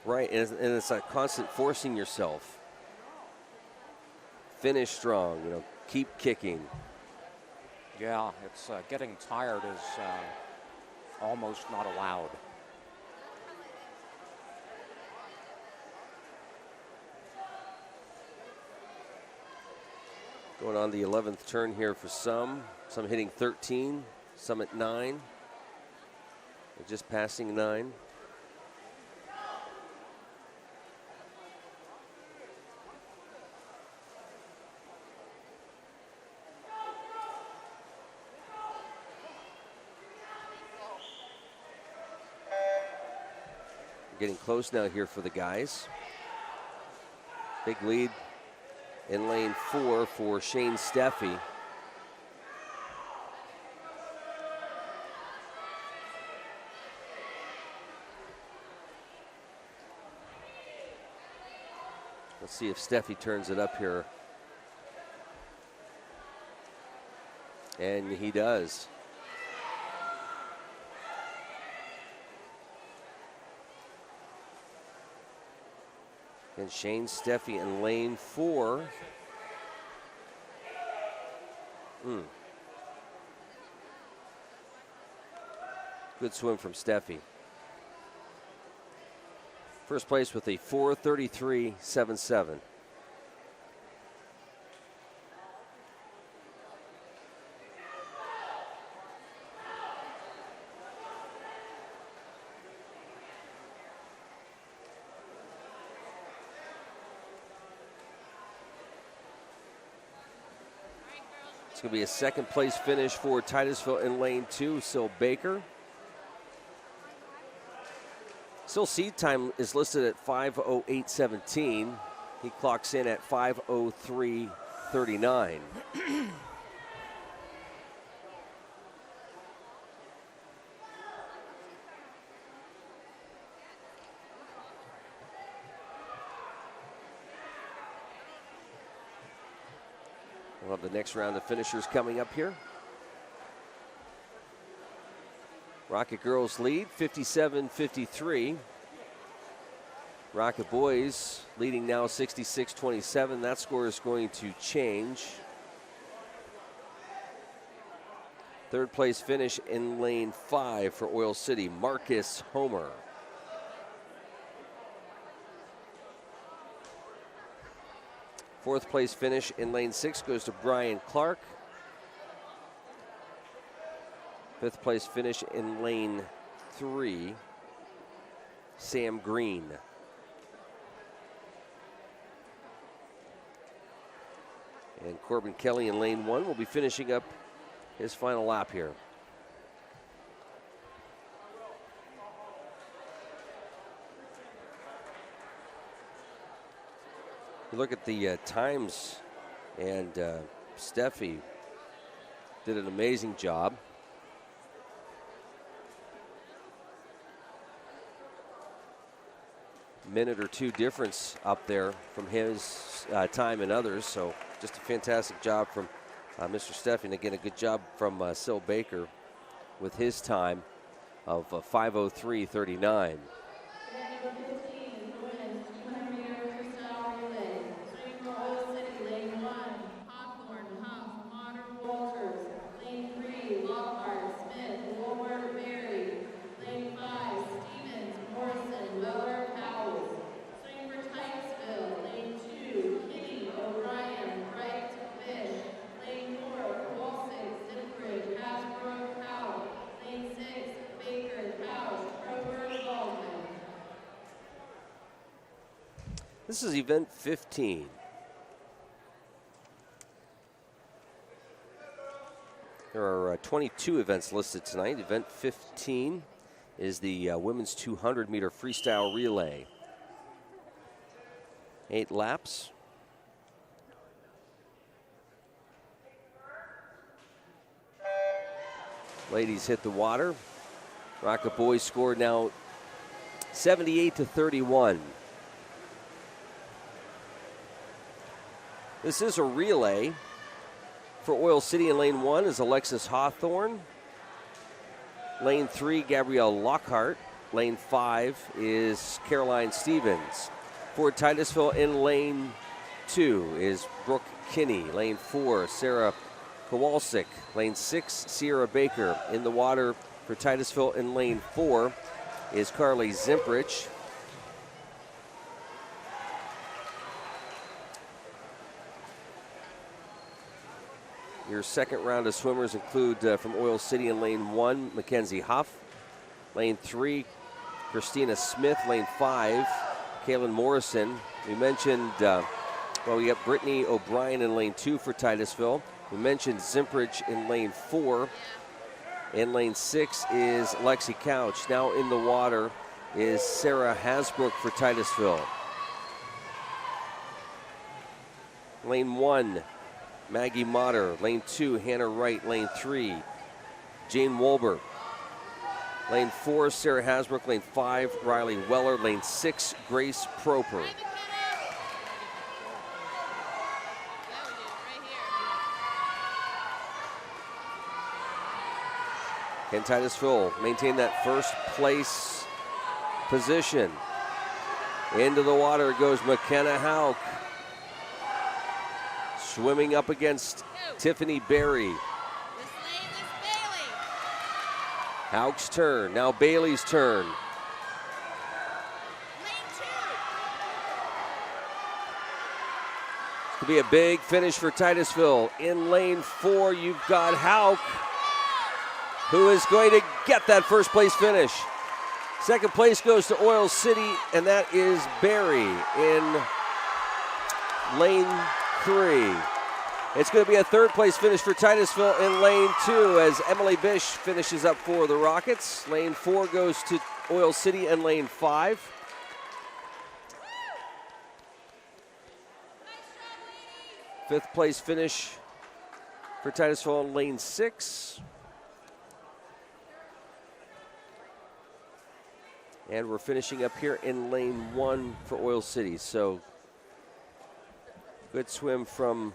Right, and it's a constant forcing yourself. Finish strong, you know, keep kicking. Yeah, it's getting tired is almost not allowed. Going on the 11th turn here for some hitting 13, some at 9. They're just passing 9. Getting close now here for the guys. Big lead in lane 4 for Shane Steffi. Let's see if Steffi turns it up here. And he does. And Shane Steffi in lane 4. Good swim from Steffi. First place with a 4:33.77. It's going to be a second place finish for Titusville in lane 2, Sil Baker. Sil's seed time is listed at 5:08.17. He clocks in at 5:03.39. We'll have the next round of finishers coming up here. Rocket girls lead 57-53. Rocket boys leading now 66-27. That score is going to change. Third place finish in lane 5 for Oil City, Marcus Homer. Fourth place finish in lane 6 goes to Brian Clark. Fifth place finish in lane 3, Sam Green. And Corbin Kelly in lane 1 will be finishing up his final lap here. You look at the times, and Steffi did an amazing job. Minute or two difference up there from his time and others, so just a fantastic job from Mr. Steffi, and again a good job from Sil Baker with his time of 5:03.39. This is event 15. There are 22 events listed tonight. Event 15 is the women's 200-meter freestyle relay. 8 laps. Ladies hit the water. Rocket boys scored now 78-31. This is a relay. For Oil City in lane 1 is Alexis Hawthorne. Lane 3, Gabrielle Lockhart. lane 5 is Caroline Stevens. For Titusville in lane 2 is Brooke Kinney. Lane 4, Sarah Kowalczyk. Lane 6, Sierra Baker. In the water for Titusville in lane 4 is Carly Zimprich. Your second round of swimmers include from Oil City in lane 1, Mackenzie Huff. Lane 3, Christina Smith. Lane 5, Kaylin Morrison. We mentioned, we got Brittany O'Brien in lane 2 for Titusville. We mentioned Zimprich in lane 4. In lane 6 is Lexi Couch. Now in the water is Sarah Hasbrook for Titusville. Lane 1, Maggie Motter. Lane 2, Hannah Wright. Lane 3, Jane Wolber. Lane 4, Sarah Hasbrook. Lane 5, Riley Weller. Lane 6, Grace Proper. Can Titusville maintain that first place position? Into the water goes McKenna Hauk. Swimming up against Tiffany Berry. Hauk's turn, now Bailey's turn. Could be a big finish for Titusville. In lane 4, you've got Hauk, who is going to get that first place finish. Second place goes to Oil City, and that is Berry in lane 3. It's going to be a third place finish for Titusville in lane 2 as Emily Bish finishes up for the Rockets. Lane 4 goes to Oil City and lane 5. Fifth place finish for Titusville in lane 6. And we're finishing up here in lane 1 for Oil City. So good swim from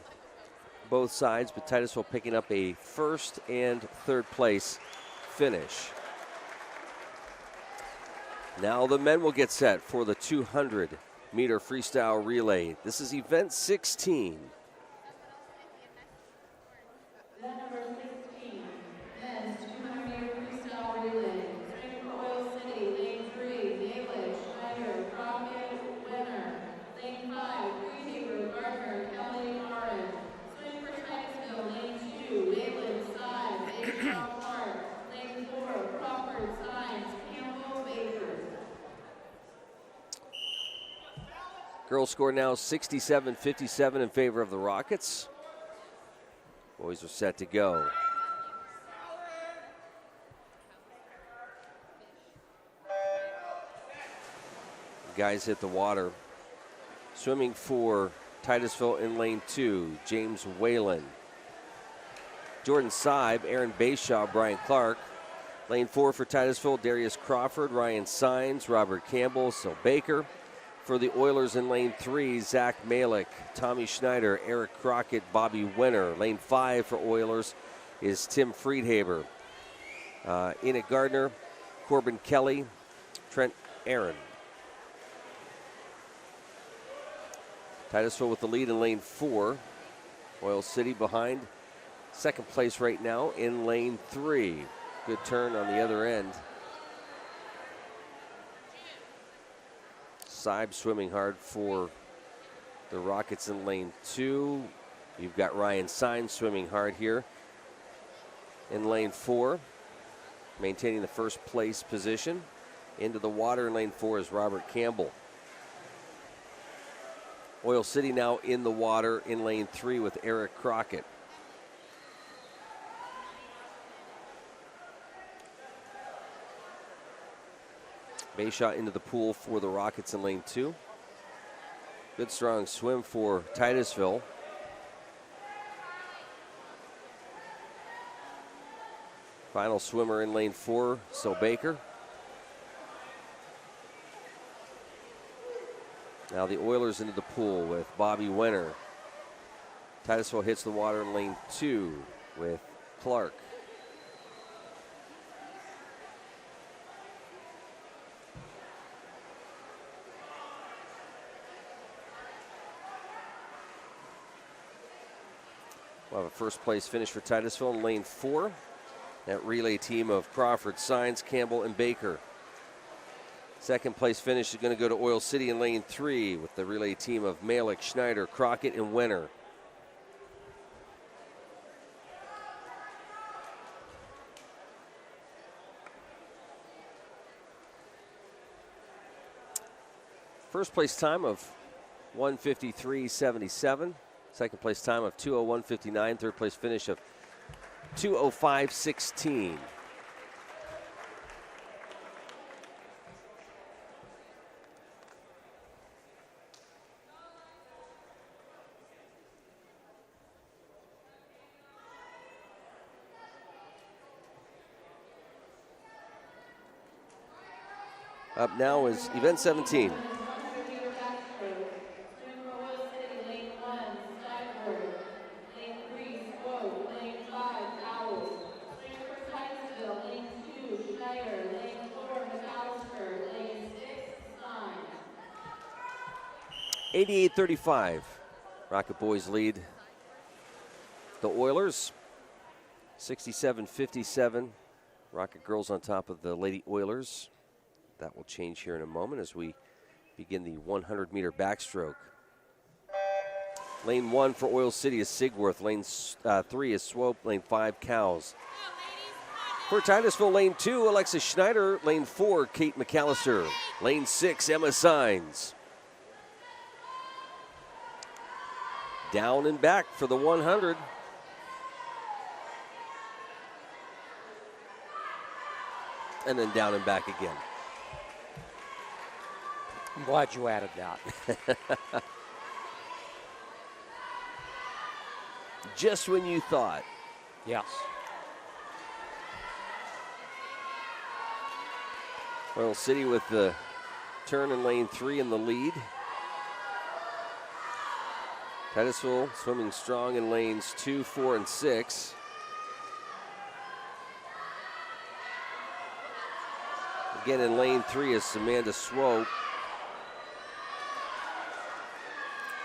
both sides, but Titusville picking up a first and third place finish. Now the men will get set for the 200-meter freestyle relay. This is event 16. Girls score now 67-57 in favor of the Rockets. Boys are set to go. Guys hit the water. Swimming for Titusville in lane 2, James Whalen. Jordan Seib, Aaron Bayshaw, Brian Clark. Lane 4 for Titusville, Darius Crawford, Ryan Sines, Robert Campbell, Sil Baker. For the Oilers in lane 3, Zach Malik, Tommy Schneider, Eric Crockett, Bobby Winner. Lane 5 for Oilers is Tim Friedhaber. Enid Gardner, Corbin Kelly, Trent Aaron. Titusville with the lead in lane 4. Oil City behind. Second place right now in lane 3. Good turn on the other end. Seib swimming hard for the Rockets in lane 2. You've got Ryan Sines swimming hard here in lane 4, maintaining the first place position. Into the water in lane 4 is Robert Campbell. Oil City now in the water in lane 3 with Eric Crockett. Bayshaw into the pool for the Rockets in lane 2. Good strong swim for Titusville. Final swimmer in lane 4, Sil Baker. Now the Oilers into the pool with Bobby Winner. Titusville hits the water in lane 2 with Clark. We'll have a first place finish for Titusville in lane 4. That relay team of Crawford, Sines, Campbell, and Baker. Second place finish is going to go to Oil City in lane 3 with the relay team of Malik, Schneider, Crockett, and Wenner. First place time of 1:53.77. Second place time of 2:01.59. Third place finish of 2:05.16. Up now is event 17. $88-35. Rocket Boys lead the Oilers. 67-57. Rocket Girls on top of the Lady Oilers. That will change here in a moment as we begin the 100-meter backstroke. Lane 1 for Oil City is Sigworth. Lane 3 is Swope. Lane 5, Cows. For Titusville, lane 2, Alexis Schneider. Lane 4, Kate McAllister. Lane 6, Emma Sines. Down and back for the 100. And then down and back again. I'm glad you added that. Just when you thought. Yes. Oil City with the turn in lane 3 in the lead. Titusville swimming strong in lanes 2, 4, and 6. Again in lane 3 is Amanda Swope.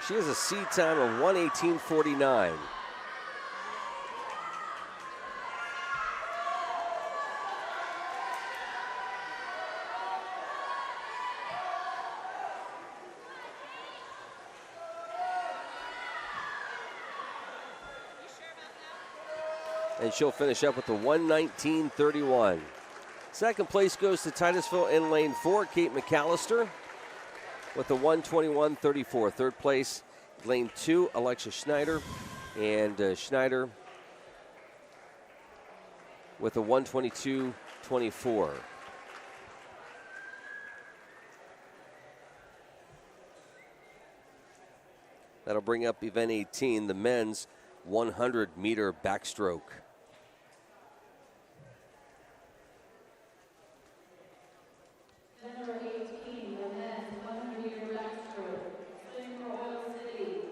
She has a seed time of 1:18.49. And she'll finish up with a 1:19.31. Second place goes to Titusville in lane 4, Kate McAllister with a 1:21.34. Third place, lane 2, Alexis Schneider. And Schneider with a 1:22.24. That'll bring up event 18, the men's 100-meter backstroke. Number 18, the men's 100-meter backstroke. Swim for Oil City.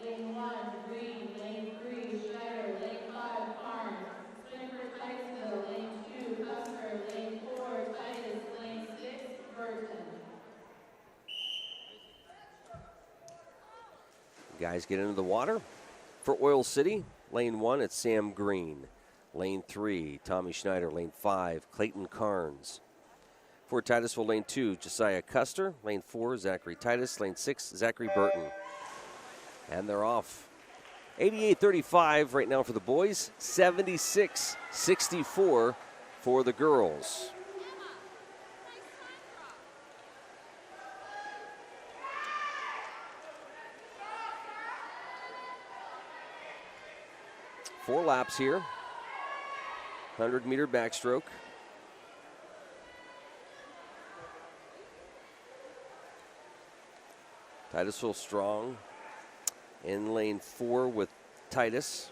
Lane 1, Green. Lane 3, Schneider. Lane 5, Carnes. Swim for Titusville. Lane 2, Custer. Lane 4, Titus. Lane 6, Burton. Guys get into the water. For Oil City, lane 1, it's Sam Green. Lane 3, Tommy Schneider. Lane 5, Clayton Carnes. For Titusville, lane 2, Josiah Custer. Lane 4, Zachary Titus. Lane 6, Zachary Burton. And they're off. 88-35 right now for the boys. 76-64 for the girls. Four laps here. 100-meter backstroke. Titusville strong in lane 4 with Titus.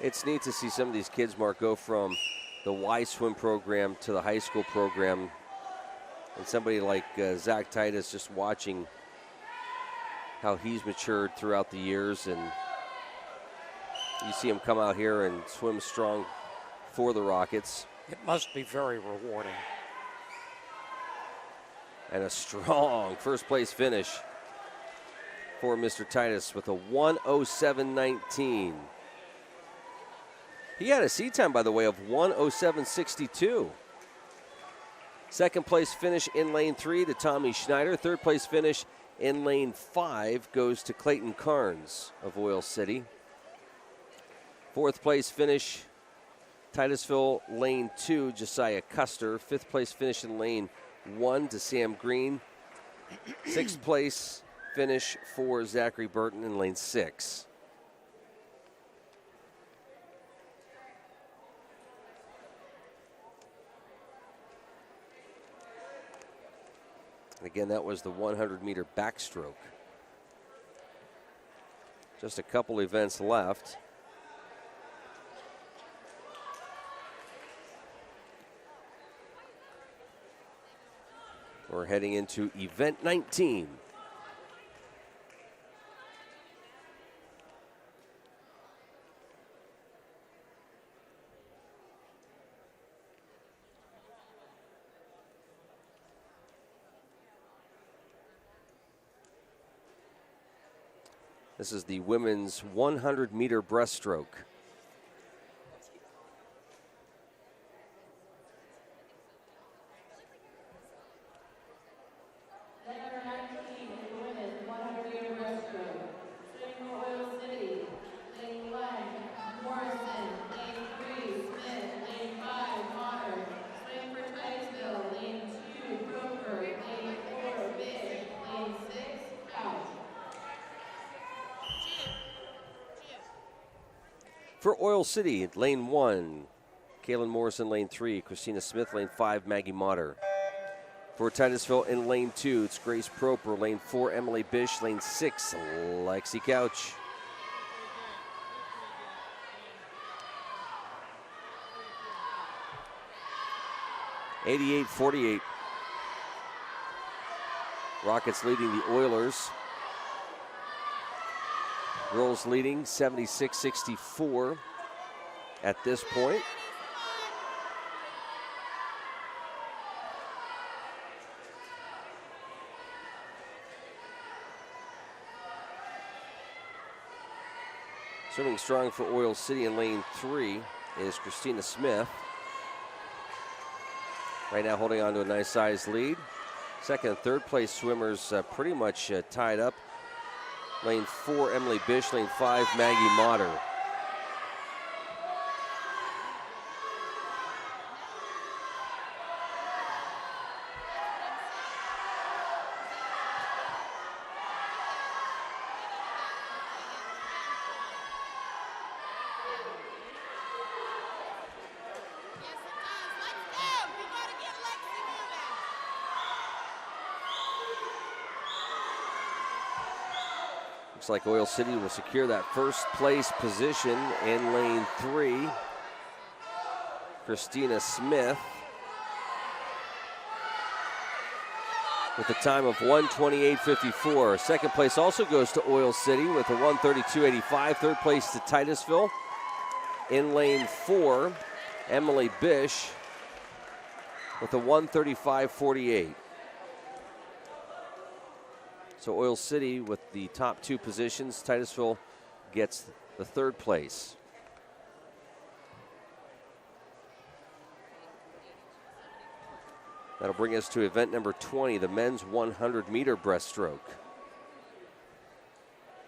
It's neat to see some of these kids, Mark, go from the Y swim program to the high school program. And somebody like Zach Titus, just watching how he's matured throughout the years, and you see him come out here and swim strong for the Rockets. It must be very rewarding. And a strong first place finish for Mr. Titus with a 1:07.19. He had a seat time, by the way, of 1:07.62. Second place finish in lane 3 to Tommy Schneider. Third place finish in lane 5 goes to Clayton Carnes of Oil City. Fourth place finish, Titusville lane 2, Josiah Custer. Fifth place finish in lane 1 to Sam Green. Sixth place finish for Zachary Burton in lane 6. And again, that was the 100-meter backstroke. Just a couple events left. We're heading into event 19. This is the women's 100-meter breaststroke. For Oil City, lane 1, Kaylin Morrison, lane 3, Christina Smith, lane 5, Maggie Motter. For Titusville in lane 2, it's Grace Proper, lane 4, Emily Bish, lane 6, Lexi Couch. (88-48). Rockets leading the Oilers. Girls leading 76-64 at this point. Swimming strong for Oil City in lane 3 is Christina Smith. Right now holding on to a nice sized lead. Second and third place swimmers pretty much tied up. Lane 4, Emily Bish. Lane 5, Maggie Motter. Looks like Oil City will secure that first place position in lane 3. Christina Smith with a time of 1:28.54. Second place also goes to Oil City with a 1:32.85. Third place to Titusville. In lane 4, Emily Bish with a 1:35.48. So Oil City with the top 2 positions. Titusville gets the third place. That'll bring us to event number 20, the men's 100-meter breaststroke.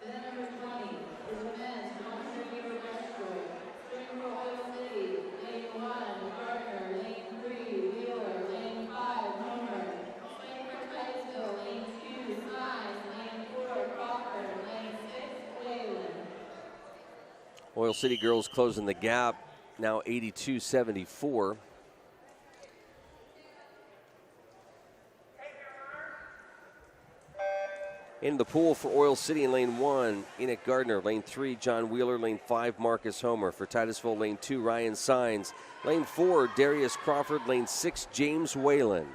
Event number 20 is the men's 100-meter breaststroke. Swimming for Oil City, lane 1, Gardner, lane 3, Wheeler, lane 5, Homer. Swimming for Titusville, lane 2, Sines, lane 4, Crawford, lane 6, Whalen. Oil City girls closing the gap, now 82.74. In the pool for Oil City in lane 1, Enoch Gardner. Lane 3, John Wheeler. Lane 5, Marcus Homer. For Titusville, lane 2, Ryan Sines. Lane 4, Darius Crawford. Lane 6, James Whalen.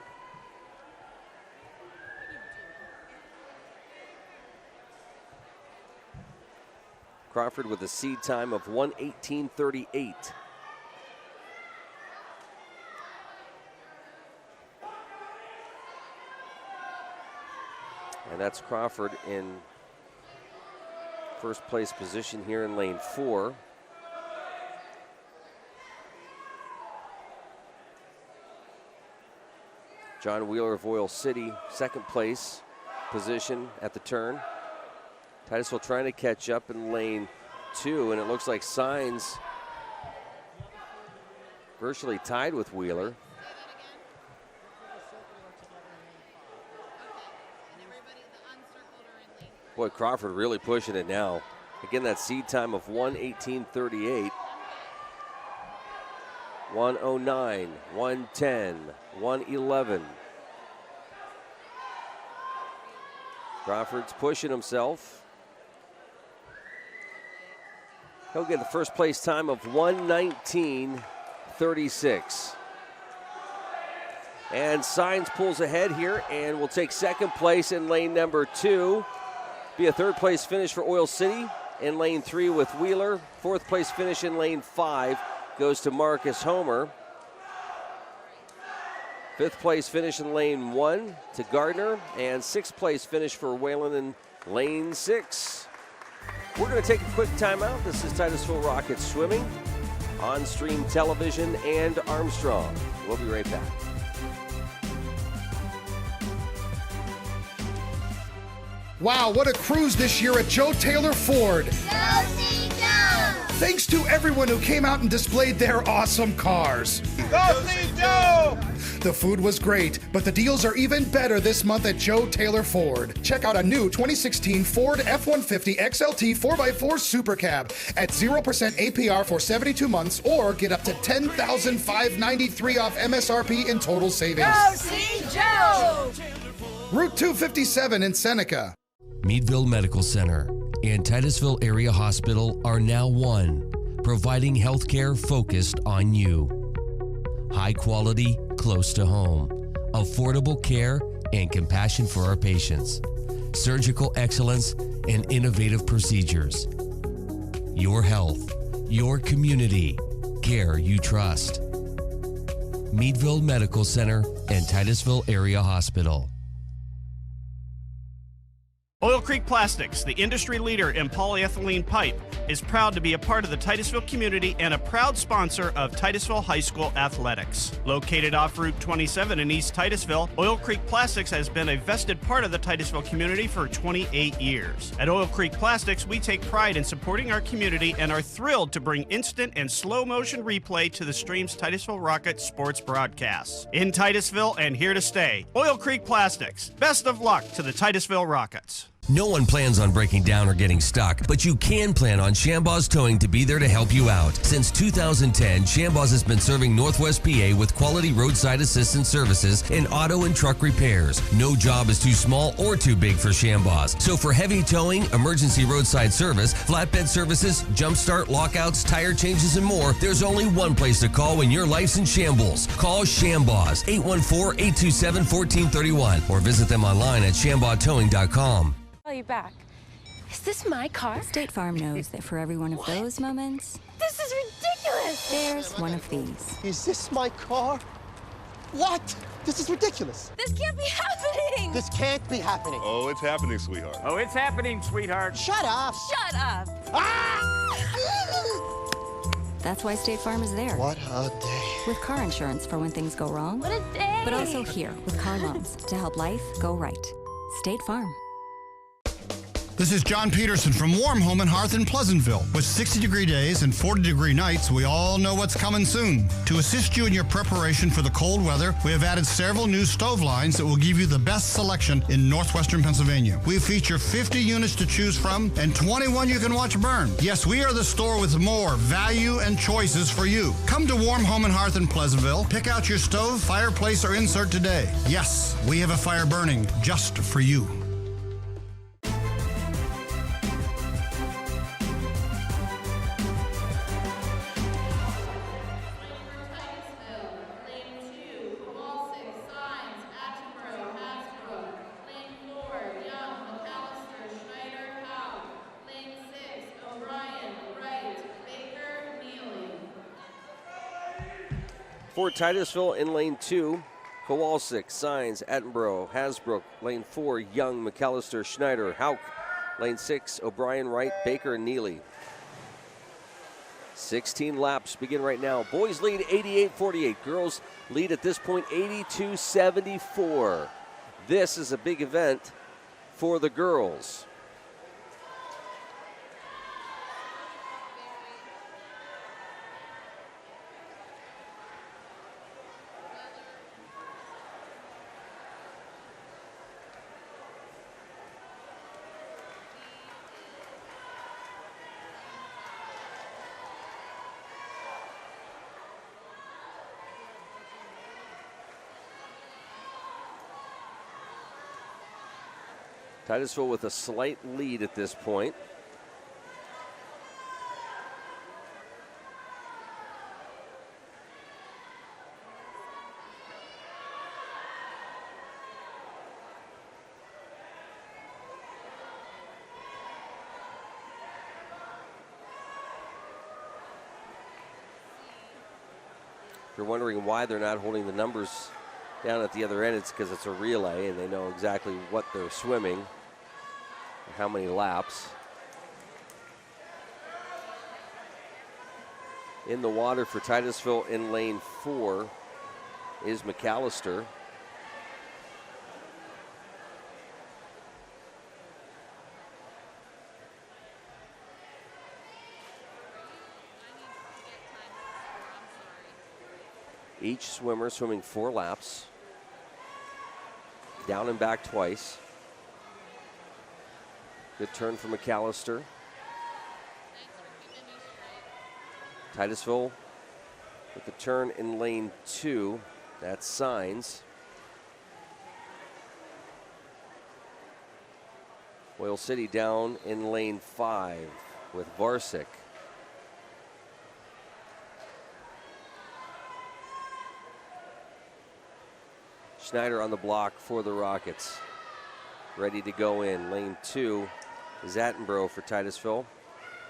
Crawford with a seed time of 1:18.38. And that's Crawford in first place position here in lane 4. John Wheeler of Oil City, second place position at the turn. Titusville trying to catch up in lane 2, and it looks like Signs virtually tied with Wheeler. Boy, Crawford really pushing it now. Again, that seed time of 1:18:38. 1:09, 1:10, 1:11. Crawford's pushing himself. He'll get the first place time of 1:19:36. And Signs pulls ahead here and will take second place in lane number 2. Be a third place finish for Oil City in lane 3 with Wheeler. Fourth place finish in lane 5 goes to Marcus Homer. Fifth place finish in lane 1 to Gardner. And sixth place finish for Whalen in lane 6. We're going to take a quick timeout. This is Titusville Rockets Swimming on Stream Television and Armstrong. We'll be right back. Wow, what a cruise this year at Joe Taylor Ford. Go see Joe! Thanks to everyone who came out and displayed their awesome cars. Go see Joe! The food was great, but the deals are even better this month at Joe Taylor Ford. Check out a new 2016 Ford F-150 XLT 4x4 Super Cab at 0% APR for 72 months or get up to $10,593 off MSRP in total savings. Go see Joe! Route 257 in Seneca. Meadville Medical Center and Titusville Area Hospital are now one, providing healthcare focused on you. High quality, close to home, affordable care, and compassion for our patients. Surgical excellence and innovative procedures. Your health, your community, care you trust. Meadville Medical Center and Titusville Area Hospital. Oil Creek Plastics, the industry leader in polyethylene pipe, is proud to be a part of the Titusville community and a proud sponsor of Titusville High School athletics. Located off Route 27 in East Titusville, Oil Creek Plastics has been a vested part of the Titusville community for 28 years. At Oil Creek Plastics, we take pride in supporting our community and are thrilled to bring instant and slow motion replay to the stream's Titusville Rockets sports broadcasts. In Titusville and here to stay, Oil Creek Plastics. Best of luck to the Titusville Rockets. No one plans on breaking down or getting stuck, but you can plan on Shambaugh's Towing to be there to help you out. Since 2010, Shambaugh's has been serving Northwest PA with quality roadside assistance services and auto and truck repairs. No job is too small or too big for Shambaugh's. So for heavy towing, emergency roadside service, flatbed services, jump start, lockouts, tire changes, and more, there's only one place to call when your life's in shambles. Call Shambaugh's, 814-827-1431, or visit them online at shambauhtowing.com. Call you back. Is this my car? State Farm knows that for every one of those moments, This is ridiculous! there's one of these. Is this my car? What? This is ridiculous. This can't be happening! This can't be happening. Oh, it's happening, sweetheart. Oh, it's happening, sweetheart. Shut up. Shut up! Ah! That's why State Farm is there. What a day. With car insurance for when things go wrong. What a day! But also here with car loans to help life go right. State Farm. This is John Peterson from Warm Home and Hearth in Pleasantville. With 60-degree days and 40-degree nights, we all know what's coming soon. To assist you in your preparation for the cold weather, we have added several new stove lines that will give you the best selection in northwestern Pennsylvania. We feature 50 units to choose from and 21 you can watch burn. Yes, we are the store with more value and choices for you. Come to Warm Home and Hearth in Pleasantville. Pick out your stove, fireplace, or insert today. Yes, we have a fire burning just for you. For Titusville in lane 2, Kowalczyk, Signs, Attenborough, Hasbrook, lane 4, Young, McAllister, Schneider, Hauk, lane 6, O'Brien, Wright, Baker, and Neely. 16 laps begin right now. Boys lead 88-48. Girls lead at this point 82-74. This is a big event for the girls. Titusville with a slight lead at this point. If you're wondering why they're not holding the numbers down at the other end, it's because it's a relay and they know exactly what they're swimming and how many laps. In the water for Titusville in lane 4 is McAllister. Each swimmer swimming 4 laps. Down and back twice. Good turn for McAllister. Titusville with the turn in lane 2. That's Signs. Oil City down in lane 5 with Varsic. Schneider on the block for the Rockets. Ready to go in. Lane 2 is Attenborough for Titusville.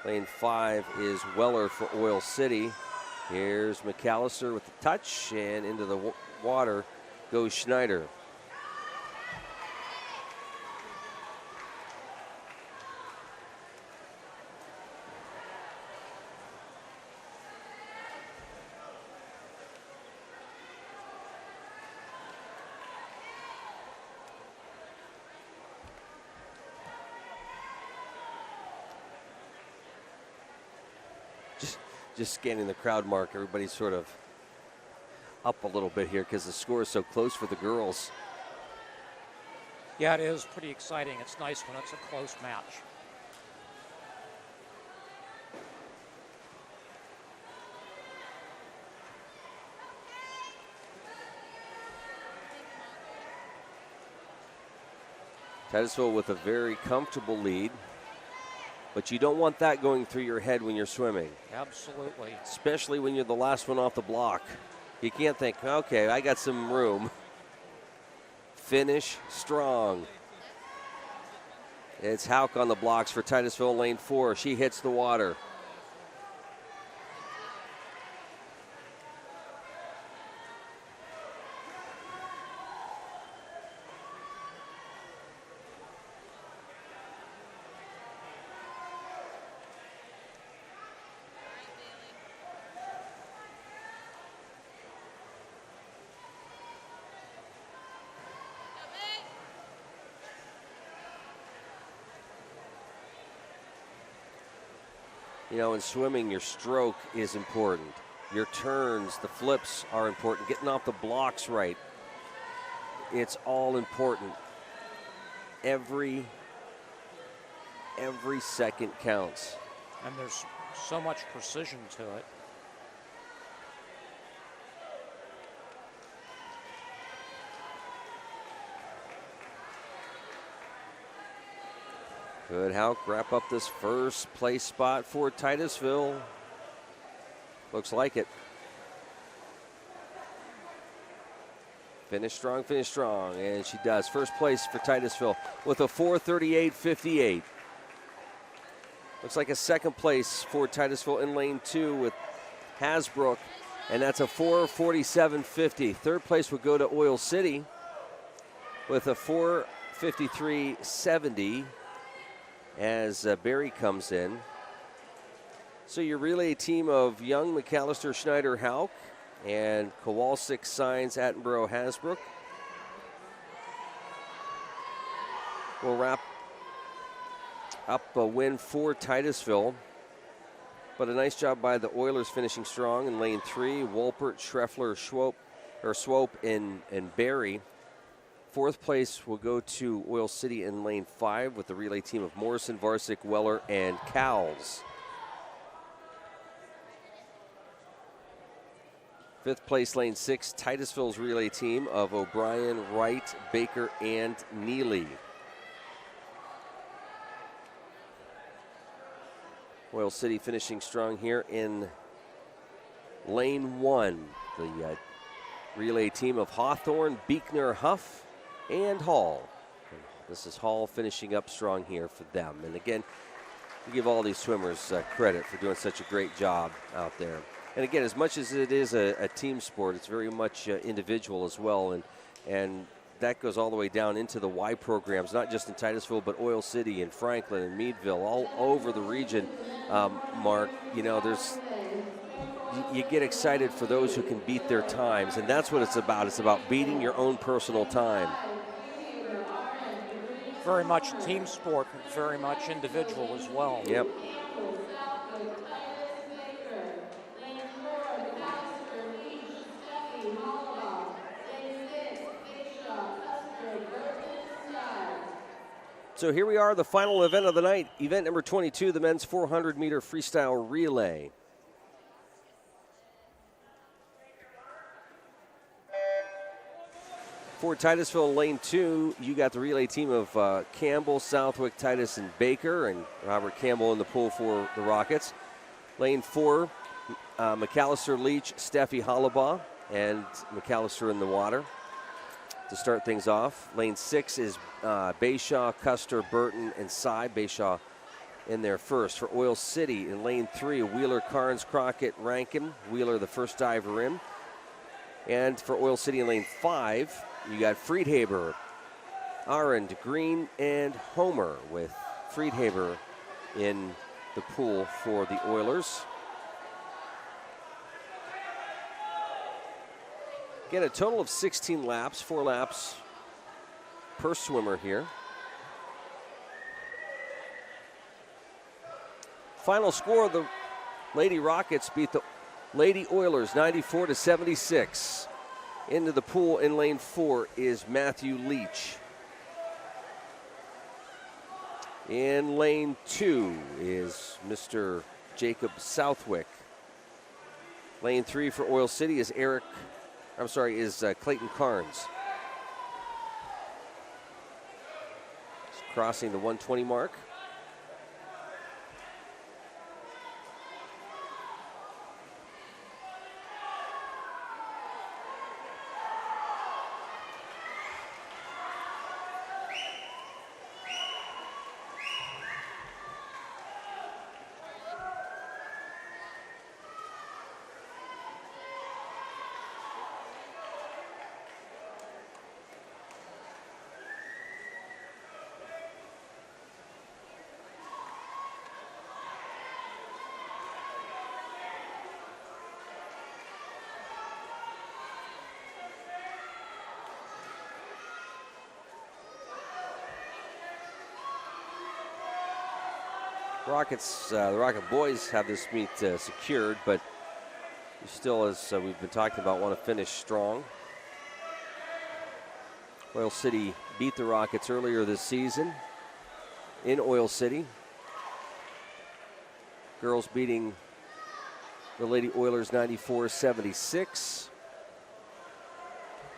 Lane 5 is Weller for Oil City. Here's McAllister with the touch, and into the water goes Schneider. Just scanning the crowd, Mark. Everybody's sort of up a little bit here because the score is so close for the girls. Yeah, it is pretty exciting. It's nice when it's a close match. Titusville with a very comfortable lead. But you don't want that going through your head when you're swimming. Absolutely. Especially when you're the last one off the block. You can't think, okay, I got some room. Finish strong. It's Hauk on the blocks for Titusville lane 4. She hits the water. You know, in swimming, your stroke is important. Your turns, the flips are important. Getting off the blocks right. It's all important. Every second counts. And there's so much precision to it. Could Hauk wrap up this first place spot for Titusville? Looks like it. Finish strong, and she does. First place for Titusville with a 4:38.58. Looks like a second place for Titusville in lane 2 with Hasbrook And that's a 4:47.50. Third place would go to Oil City with a 4:53.70 as Barry comes in. So your relay team of Young, McAllister, Schneider, Hauk, and Kowalczyk, Signs, Attenborough, Hasbrook will wrap up a win for Titusville. But a nice job by the Oilers finishing strong in lane 3. Wolpert, Schreffler, Swope, and Barry. Fourth place will go to Oil City in lane 5 with the relay team of Morrison, Varsic, Weller, and Cowles. Fifth place, lane 6, Titusville's relay team of O'Brien, Wright, Baker, and Neely. Oil City finishing strong here in lane 1. The relay team of Hawthorne, Beekner, Huff, and Hall. This is Hall finishing up strong here for them. And again, we give all these swimmers credit for doing such a great job out there. And again, as much as it is a team sport, it's very much individual as well. And that goes all the way down into the Y programs, not just in Titusville, but Oil City and Franklin and Meadville, all over the region. Mark, you know, you get excited for those who can beat their times, and that's what it's about. It's about beating your own personal time. Very much team sport, but very much individual as well. Yep. So here we are, the final event of the night, event number 22, the men's 400-meter freestyle relay. For Titusville lane 2, you got the relay team of Campbell, Southwick, Titus, and Baker, and Robert Campbell in the pool for the Rockets. Lane 4, McAllister, Leach, Steffi, Hollabaugh, and McAllister in the water to start things off. Lane 6 is Bayshaw, Custer, Burton, and Cy. Bayshaw in there first. For Oil City in lane 3, Wheeler, Carnes, Crockett, Rankin. Wheeler the first diver in. And for Oil City in lane 5, you got Friedhaber, Arend, Green, and Homer, with Friedhaber in the pool for the Oilers. Again, a total of 16 laps, 4 laps per swimmer here. Final score, the Lady Rockets beat the Lady Oilers 94-76. Into the pool in lane 4 is Matthew Leach. In lane 2 is Mr. Jacob Southwick. Lane 3 for Oil City is Clayton Carnes. He's crossing the 120 mark. The Rocket boys have this meet secured, but we still, as we've been talking about, want to finish strong. Oil City beat the Rockets earlier this season in Oil City. Girls beating the Lady Oilers 94-76.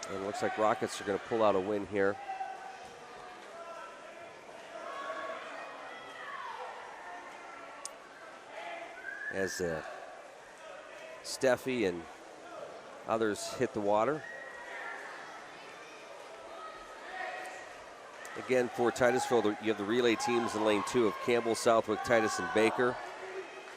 And it looks like Rockets are going to pull out a win here. As Steffi and others hit the water. Again, for Titusville, you have the relay teams in lane 2 of Campbell, Southwick, Titus, and Baker.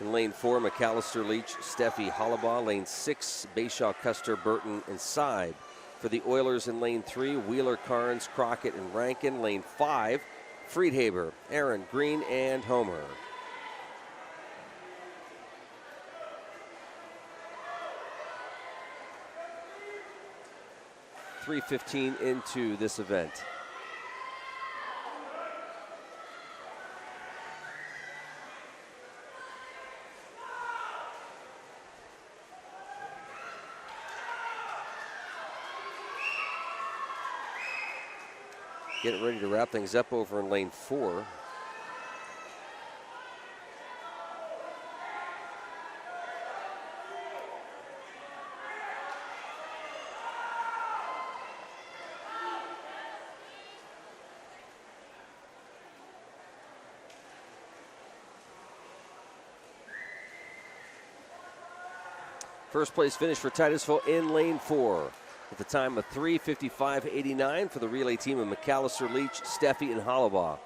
In lane 4, McAllister, Leach, Steffi, Hollabaugh. Lane 6, Bayshaw, Custer, Burton, and Seib. For the Oilers in lane 3, Wheeler, Carnes, Crockett, and Rankin. Lane 5, Friedhaber, Aaron, Green, and Homer. .315 into this event. Getting ready to wrap things up over in lane 4. First place finish for Titusville in lane 4. At the time of 3:55.89 for the relay team of McAllister, Leach, Steffi, and Hollabaugh.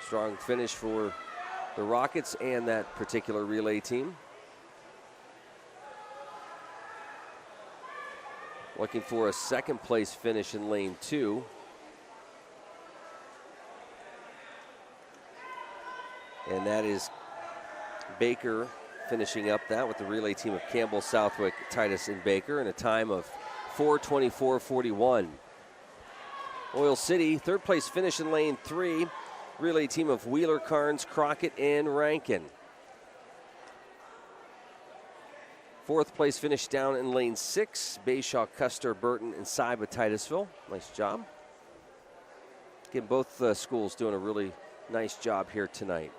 Strong finish for the Rockets and that particular relay team. Looking for a second place finish in lane 2. And that is Baker finishing up that with the relay team of Campbell, Southwick, Titus, and Baker in a time of 4:24.41. Oil City, third place finish in lane 3. Relay team of Wheeler, Carnes, Crockett, and Rankin. Fourth place finish down in lane 6. Bayshaw, Custer, Burton, and Seib of Titusville. Nice job. Again, both schools doing a really nice job here tonight.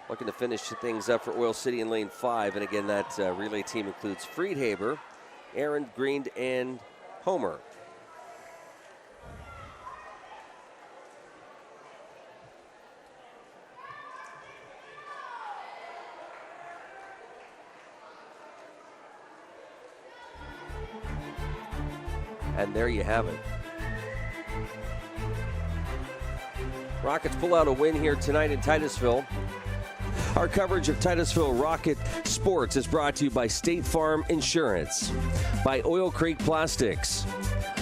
Looking to finish things up for Oil City in lane 5. And again, that relay team includes Friedhaber, Aaron, Green, and Homer. And there you have it. Rockets pull out a win here tonight in Titusville. Our coverage of Titusville Rocket sports is brought to you by State Farm Insurance, by Oil Creek Plastics,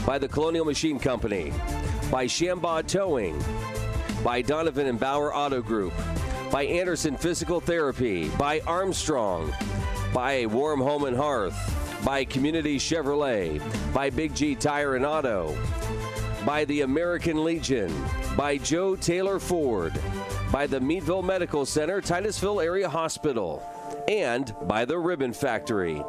by the Colonial Machine Company, by Shambaugh Towing, by Donovan and Bauer Auto Group, by Anderson Physical Therapy, by Armstrong, by Warm Home and Hearth, by Community Chevrolet, by Big G Tire and Auto, by the American Legion, by Joe Taylor Ford, by the Meadville Medical Center, Titusville Area Hospital, and by the Ribbon Factory.